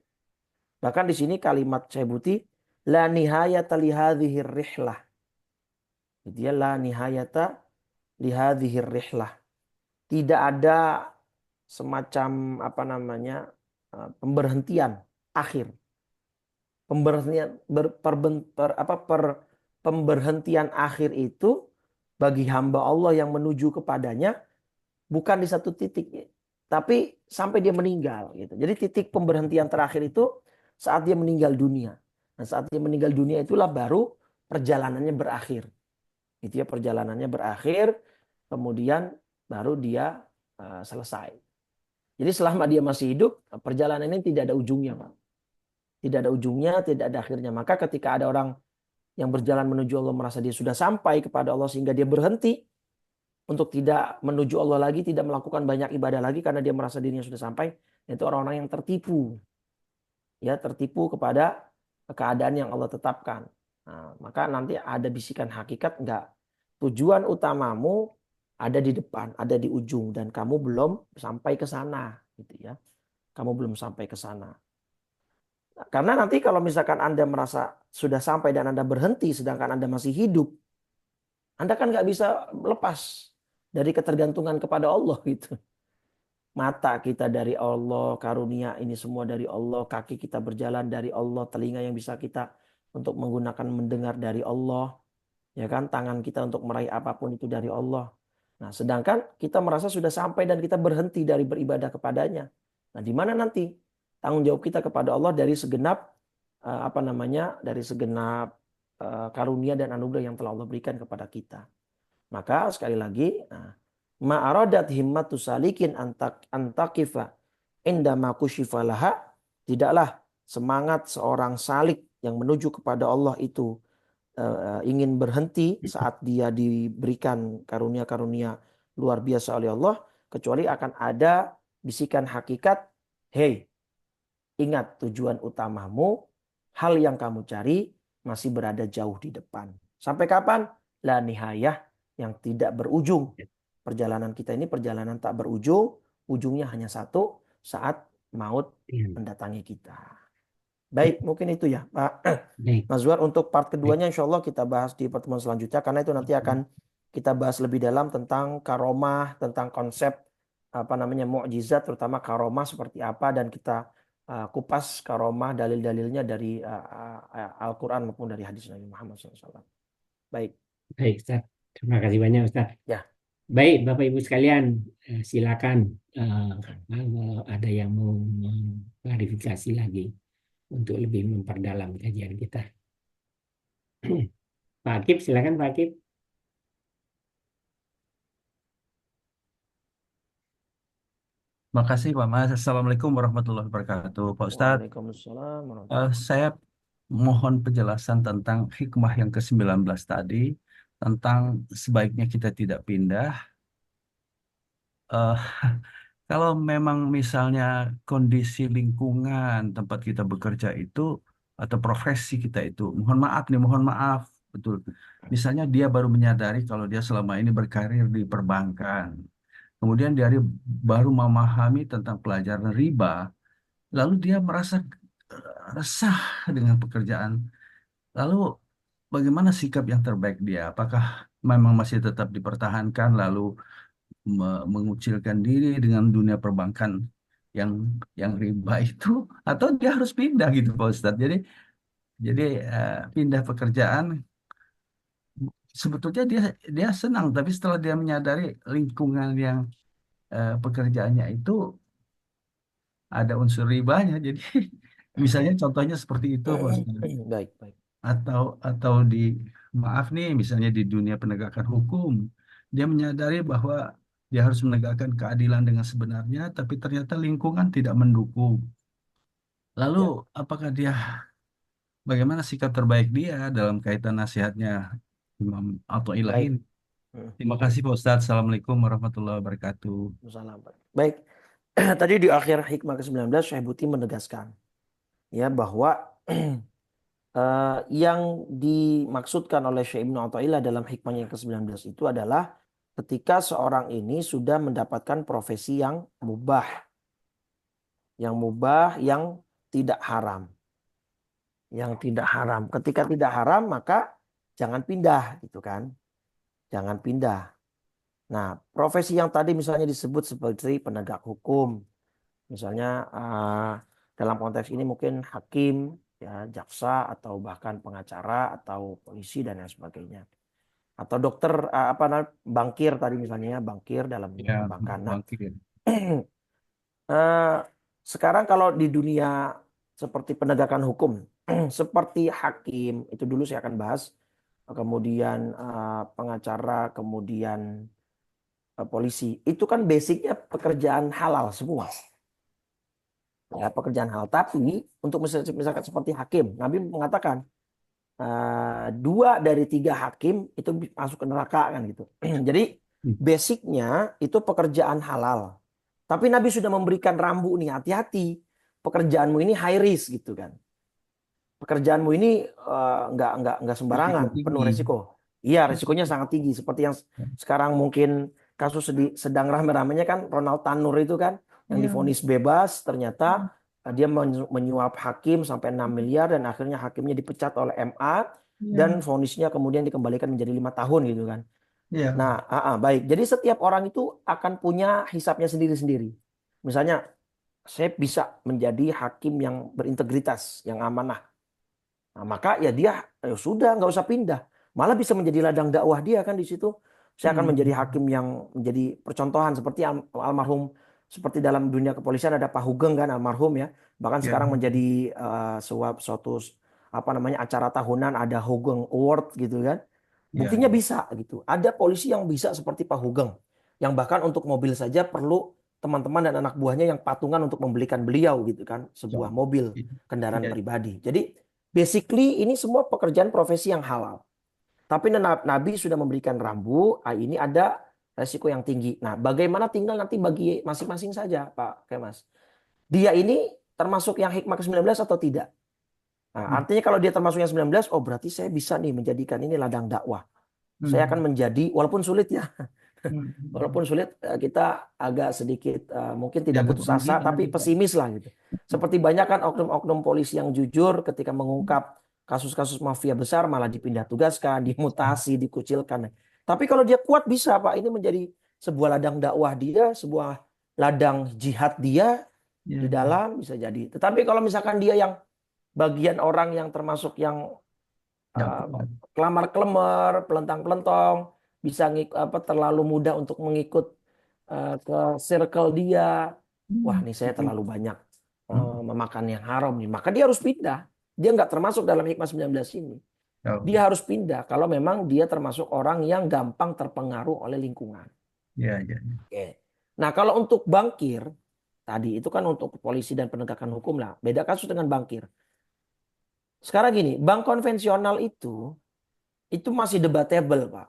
Bahkan di sini kalimat Syebuti la nihayata li hadhir rihlah. Dia la nihayata li hadhir rihlah. Tidak ada semacam pemberhentian akhir. Pemberhentian akhir itu bagi hamba Allah yang menuju kepadanya bukan di satu titik, tapi sampai dia meninggal gitu. Jadi titik pemberhentian terakhir itu saat dia meninggal dunia. Nah, saat dia meninggal dunia itulah baru perjalanannya berakhir. Itu ya, perjalanannya berakhir, kemudian baru dia selesai. Jadi selama dia masih hidup, perjalanan ini tidak ada ujungnya, Pak. Tidak ada ujungnya, tidak ada akhirnya. Maka ketika ada orang yang berjalan menuju Allah merasa dia sudah sampai kepada Allah sehingga dia berhenti untuk tidak menuju Allah lagi, tidak melakukan banyak ibadah lagi karena dia merasa dirinya sudah sampai, itu orang-orang yang tertipu. Ya, tertipu kepada keadaan yang Allah tetapkan. Nah, maka nanti ada bisikan hakikat, enggak. Tujuan utamamu ada di depan, ada di ujung dan kamu belum sampai ke sana, gitu ya. Kamu belum sampai ke sana. Nah, karena nanti kalau misalkan Anda merasa sudah sampai dan Anda berhenti sedangkan Anda masih hidup, Anda kan nggak bisa lepas dari ketergantungan kepada Allah gitu. Mata kita dari Allah, karunia ini semua dari Allah, kaki kita berjalan dari Allah, telinga yang bisa kita untuk menggunakan mendengar dari Allah, ya kan, tangan kita untuk meraih apapun itu dari Allah. Nah, sedangkan kita merasa sudah sampai dan kita berhenti dari beribadah kepadanya. Nah, di mana nanti tanggung jawab kita kepada Allah dari segenap dari segenap karunia dan anugerah yang telah Allah berikan kepada kita. Maka sekali lagi, ma'aradat himmatu salikin antakifa indama kushifalaha, tidaklah semangat seorang salik yang menuju kepada Allah itu ingin berhenti saat dia diberikan karunia-karunia luar biasa oleh Allah, kecuali akan ada bisikan hakikat, hei, ingat tujuan utamamu, hal yang kamu cari masih berada jauh di depan. Sampai kapan? La nihayah, yang tidak berujung. Perjalanan kita ini perjalanan tak berujung, ujungnya hanya satu, saat maut Iya. mendatangi kita. Baik, mungkin itu ya Pak Baik. Mazwar. Untuk part Baik. keduanya insya Allah kita bahas di pertemuan selanjutnya, karena itu nanti akan kita bahas lebih dalam tentang karomah, tentang konsep mukjizat, terutama karomah seperti apa, dan kita kupas karomah dalil-dalilnya dari Al-Quran maupun dari hadis Nabi Muhammad SAW. Baik. Baik, Ustaz. Terima kasih banyak, Ustaz. Ya. Baik, Bapak Ibu sekalian, silakan kalau ada yang mau klarifikasi lagi untuk lebih memperdalam kajian kita. Pak Akib, silakan Pak Akib. Makasih Pak Mas. Assalamualaikum warahmatullahi wabarakatuh. Pak Ustadz, Waalaikumsalam warahmatullahi saya mohon penjelasan tentang hikmah yang ke-19 tadi, tentang sebaiknya kita tidak pindah. Eh, Kalau memang misalnya kondisi lingkungan tempat kita bekerja itu, atau profesi kita itu, mohon maaf nih, mohon maaf, betul. Misalnya dia baru menyadari kalau dia selama ini berkarir di perbankan. Kemudian dia baru memahami tentang pelajaran riba, lalu dia merasa resah dengan pekerjaan. Lalu bagaimana sikap yang terbaik dia? Apakah memang masih tetap dipertahankan lalu mengucilkan diri dengan dunia perbankan yang riba itu, atau dia harus pindah gitu Pak Ustadz? Jadi pindah pekerjaan, sebetulnya dia dia senang, tapi setelah dia menyadari lingkungan yang pekerjaannya itu ada unsur ribanya. Jadi misalnya contohnya seperti itu, Pak Ustadz. Baik, baik. Atau di maaf nih, misalnya di dunia penegakan hukum, dia menyadari bahwa dia harus menegakkan keadilan dengan sebenarnya, tapi ternyata lingkungan tidak mendukung. Lalu Ya, apakah dia, bagaimana sikap terbaik dia dalam kaitan nasihatnya Imam Athaillah baik. ini? Terima kasih Pak Ustadz. Assalamualaikum warahmatullahi wabarakatuh. Salam. Baik. Tadi di akhir hikmah ke-19 Syekh Buti menegaskan ya bahwa yang dimaksudkan oleh Syekh Ibnu Athaillah dalam hikmahnya yang ke-19 itu adalah ketika seorang ini sudah mendapatkan profesi yang mubah, yang tidak haram. Yang tidak haram. Ketika tidak haram maka jangan pindah gitu kan. Jangan pindah. Nah, profesi yang tadi misalnya disebut seperti penegak hukum, misalnya dalam konteks ini mungkin hakim, ya, jaksa, atau bahkan pengacara, atau polisi dan lain sebagainya. Atau dokter, bankir tadi misalnya, bankir dalam dunia Ya, perbankan. Nah, bangkit. sekarang kalau di dunia seperti penegakan hukum, seperti hakim, itu dulu saya akan bahas. Kemudian pengacara, kemudian polisi. Itu kan basicnya pekerjaan halal semua. Ya, pekerjaan halal. Tapi untuk misalkan seperti hakim, Nabi mengatakan 2 dari 3 hakim itu masuk ke neraka kan gitu. Jadi basicnya itu pekerjaan halal. Tapi Nabi sudah memberikan rambu nih, hati-hati. Pekerjaanmu ini high risk gitu kan. Pekerjaanmu ini nggak Risiko sembarangan, penuh tinggi. resiko. Iya, resikonya sangat tinggi. Seperti yang sekarang mungkin kasus sedang rame-ramenya kan Ronald Tanur itu kan, yang Iya. divonis bebas, ternyata dia menyuap hakim sampai 6 miliar dan akhirnya hakimnya dipecat oleh MA dan Iya. vonisnya kemudian dikembalikan menjadi 5 tahun gitu kan. Iya. Nah, baik. Jadi setiap orang itu akan punya hisapnya sendiri-sendiri. Misalnya, saya bisa menjadi hakim yang berintegritas, yang amanah. Nah, maka ya dia ya sudah nggak usah pindah. Malah bisa menjadi ladang dakwah dia kan di situ. Saya akan menjadi hakim yang menjadi percontohan seperti almarhum, seperti dalam dunia kepolisian ada Pak Hugeng kan almarhum ya. Bahkan Iya. sekarang menjadi suatu apa namanya acara tahunan ada Hugeng Award gitu kan. Iya. Buktinya bisa gitu. Ada polisi yang bisa seperti Pak Hugeng. Yang bahkan untuk mobil saja perlu teman-teman dan anak buahnya yang patungan untuk membelikan beliau gitu kan. Sebuah mobil, kendaraan Iya. pribadi. Jadi basically ini semua pekerjaan profesi yang halal. Tapi Nabi sudah memberikan rambu, ini ada resiko yang tinggi. Nah, bagaimana tinggal nanti bagi masing-masing saja, Pak Kemas. Dia ini termasuk yang hikmah ke-19 atau tidak? Nah, artinya kalau dia termasuk yang 19, oh berarti saya bisa nih menjadikan ini ladang dakwah. Saya akan menjadi, walaupun sulit ya, walaupun sulit kita agak sedikit mungkin tidak Jaga putus asa, kemungkinan tapi juga. pesimis lah gitu. Seperti banyak kan oknum-oknum polisi yang jujur ketika mengungkap kasus-kasus mafia besar malah dipindah tugaskan, dimutasi, dikucilkan. Tapi kalau dia kuat bisa Pak, ini menjadi sebuah ladang dakwah dia, sebuah ladang jihad dia di Iya. dalam bisa jadi. Tetapi kalau misalkan dia yang bagian orang yang termasuk yang Dakwah. kelamar-kelemar, pelentang-pelentong, bisa terlalu mudah untuk mengikut ke circle dia. Wah, nih saya Itu. terlalu banyak memakan yang haram nih. Maka dia harus pindah. Dia nggak termasuk dalam hikmah 19 ini. Oh. Dia harus pindah kalau memang dia termasuk orang yang gampang terpengaruh oleh lingkungan. Iya, iya. Oke. Nah, kalau untuk bankir, tadi itu kan untuk polisi dan penegakan hukum lah. Beda kasus dengan bankir. Sekarang gini, bank konvensional itu masih debatable, Pak.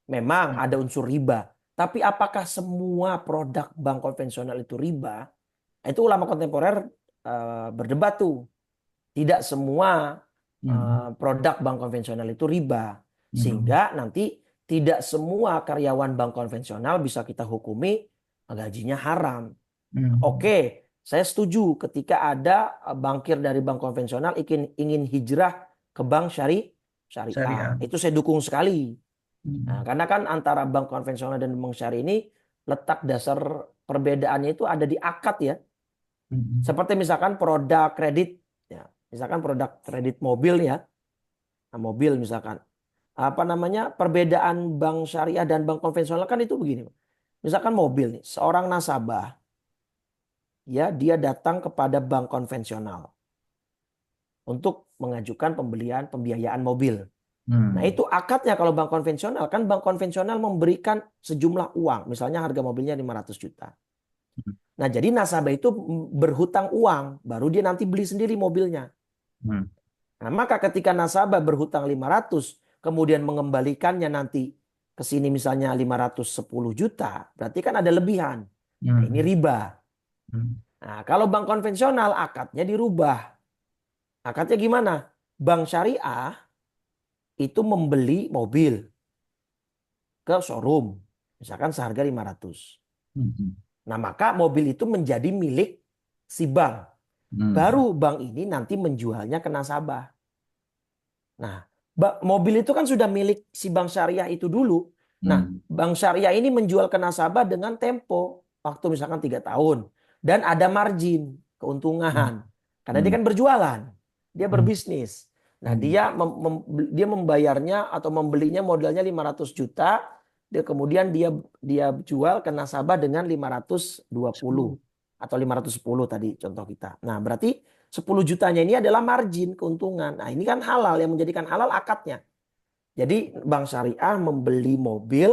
Memang ada unsur riba. Tapi apakah semua produk bank konvensional itu riba? Itu ulama kontemporer berdebat tuh. Tidak semua produk bank konvensional itu riba. Sehingga nanti tidak semua karyawan bank konvensional bisa kita hukumi gajinya haram. Oke, saya setuju ketika ada bankir dari bank konvensional ingin hijrah ke bank syariah. Syariah. Itu saya dukung sekali. Nah, karena kan antara bank konvensional dan bank syariah ini letak dasar perbedaannya itu ada di akad ya. Seperti misalkan produk kredit, ya, misalkan produk kredit mobil ya, nah, mobil misalkan, apa namanya perbedaan bank syariah dan bank konvensional kan itu begini. Misalkan mobil nih, seorang nasabah, ya dia datang kepada bank konvensional untuk mengajukan pembiayaan mobil. Nah itu akadnya kalau bank konvensional, kan bank konvensional memberikan sejumlah uang. Misalnya harga mobilnya 500 juta. Nah jadi nasabah itu berhutang uang, baru dia nanti beli sendiri mobilnya. Nah maka ketika nasabah berhutang 500, kemudian mengembalikannya nanti ke sini misalnya 510 juta, berarti kan ada lebihan. Nah ini riba. Nah kalau bank konvensional akadnya dirubah. Akadnya gimana? Bank syariah itu membeli mobil ke showroom. Misalkan seharga 500. Nah maka mobil itu menjadi milik si bank. Baru bank ini nanti menjualnya ke nasabah. Nah mobil itu kan sudah milik si bank syariah itu dulu. Nah bank syariah ini menjual ke nasabah dengan tempo. Waktu misalkan 3 tahun. Dan ada margin, keuntungan. Karena dia kan berjualan. Dia berbisnis. Nah dia membayarnya atau membelinya modalnya 500 juta. Dia kemudian dia jual ke nasabah dengan 520. atau 510 tadi contoh kita. Nah, berarti 10 jutanya ini adalah margin keuntungan. Nah, ini kan halal, yang menjadikan halal akadnya. Jadi bank syariah membeli mobil,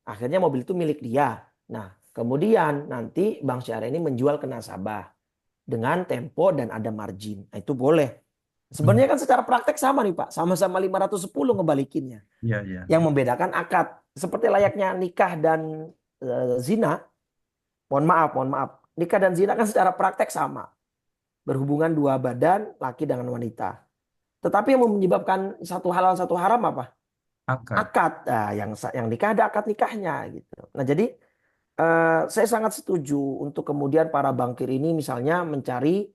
akhirnya mobil itu milik dia. Nah, kemudian nanti bank syariah ini menjual ke nasabah dengan tempo dan ada margin. Nah, itu boleh. Sebenarnya kan secara praktek sama nih Pak, sama-sama 510 ngebalikinnya. Iya, iya. Yang membedakan akad. Seperti layaknya nikah dan zina. Mohon maaf. Nikah dan zina kan secara praktek sama. Berhubungan dua badan, laki dengan wanita. Tetapi yang menyebabkan satu halal satu haram apa? Akad. Akad. Nah, yang nikah ada akad nikahnya gitu. Nah, jadi saya sangat setuju untuk kemudian para bankir ini misalnya mencari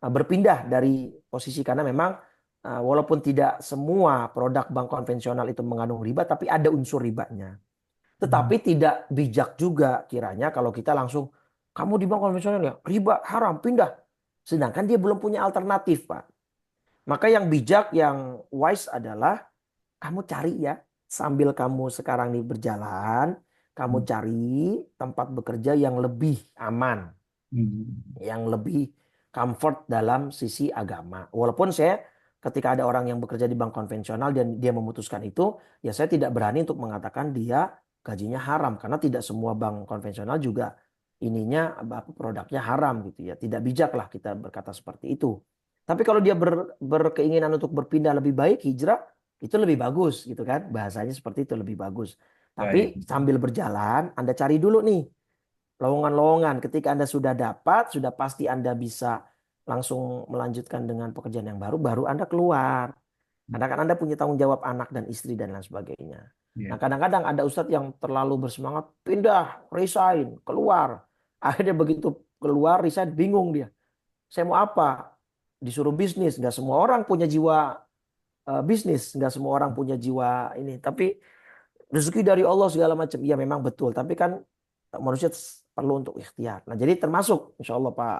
berpindah dari posisi, karena memang walaupun tidak semua produk bank konvensional itu mengandung riba, tapi ada unsur ribanya. Tetapi tidak bijak juga kiranya kalau kita langsung, kamu di bank konvensional ya riba haram, pindah. Sedangkan dia belum punya alternatif, Pak. Maka yang bijak, yang wise adalah kamu cari ya, sambil kamu sekarang nih berjalan, kamu cari tempat bekerja yang lebih aman, yang lebih comfort dalam sisi agama. Walaupun saya ketika ada orang yang bekerja di bank konvensional dan dia memutuskan itu, ya saya tidak berani untuk mengatakan dia gajinya haram, karena tidak semua bank konvensional juga ininya produknya haram gitu ya. Tidak bijak lah kita berkata seperti itu. Tapi kalau dia berkeinginan untuk berpindah lebih baik, hijrah, itu lebih bagus gitu kan. Bahasanya seperti itu, lebih bagus. Tapi Baik. sambil berjalan, Anda cari dulu nih lowongan-lowongan. Ketika Anda sudah dapat, sudah pasti Anda bisa langsung melanjutkan dengan pekerjaan yang baru Anda keluar. Karena kan Anda punya tanggung jawab anak dan istri dan lain sebagainya. Nah, Iya. kadang-kadang ada ustadz yang terlalu bersemangat, pindah, resign, keluar. Akhirnya begitu keluar, resign, bingung dia. Saya mau apa? Disuruh bisnis. Nggak semua orang punya jiwa bisnis. Nggak semua orang punya jiwa ini. Tapi rezeki dari Allah segala macam. Iya memang betul. Tapi kan manusia perlu untuk ikhtiar. Nah, jadi termasuk insya Allah Pak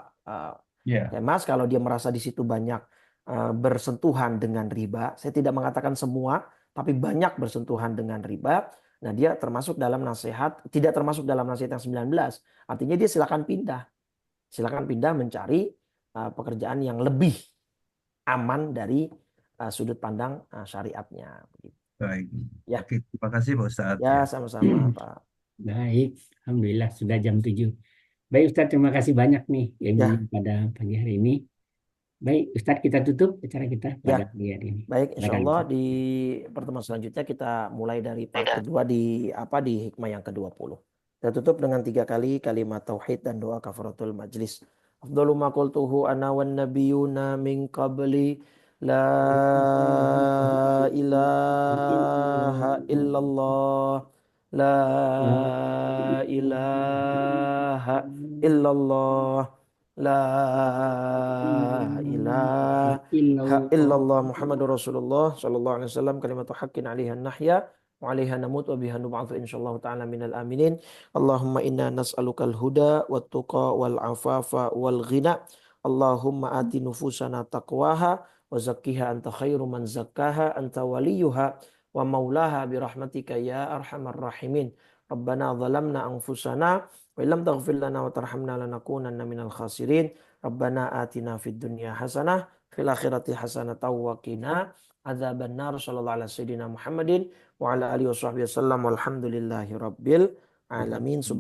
Iya. Mas, kalau dia merasa di situ banyak bersentuhan dengan riba. Saya tidak mengatakan semua, tapi banyak bersentuhan dengan riba. Nah, dia termasuk dalam nasihat, tidak termasuk dalam nasihat yang 19. Artinya dia silakan pindah. Silakan pindah mencari pekerjaan yang lebih aman dari sudut pandang syariatnya. Baik. Ya, Oke, terima kasih Pak Ustadz ya ya. sama-sama Pak. Baik, Alhamdulillah sudah jam 7. Baik Ustadz, terima kasih banyak nih ilmunya Ya, pada pagi hari ini. Baik Ustadz, kita tutup acara kita pada ya. pagi hari ini. Baik, insya Silakan Allah Ustadz. di pertemuan selanjutnya kita mulai dari part kedua di hikmah yang ke-20. Kita tutup dengan 3 kali kalimat tauhid dan doa kafaratul majlis. Afdalu ma qultuhu ana wan nabiyuna min qabli la ilaha illallah la ilaha illallah la ilaha illallah Muhammadur Rasulullah sallallahu alaihi wasallam kalimatu haqqin 'alaiha nahya wa 'alaiha namut wa biha nub'atsu insyaallah ta'ala minal aminin. Allahumma inna nas'alukal huda wat tuqa wal afafa wal ghina. Allahumma ati nufusana taqwaha wa zakkiha anta khairu man zakkaha anta waliyuha wa maulaha bi rahmatika ya arhamar rahimin. Rabbana zalamna anfusana wa illam taghfir lana wa tarhamna lanakunanna minal khasirin. Rabbana atina fid dunya hasanah fil akhirati hasanatan wa qina adzabannar. Sallallahu alaihi wasallam Muhammadin wa ala alihi wasallam walhamdulillahi rabbil alamin.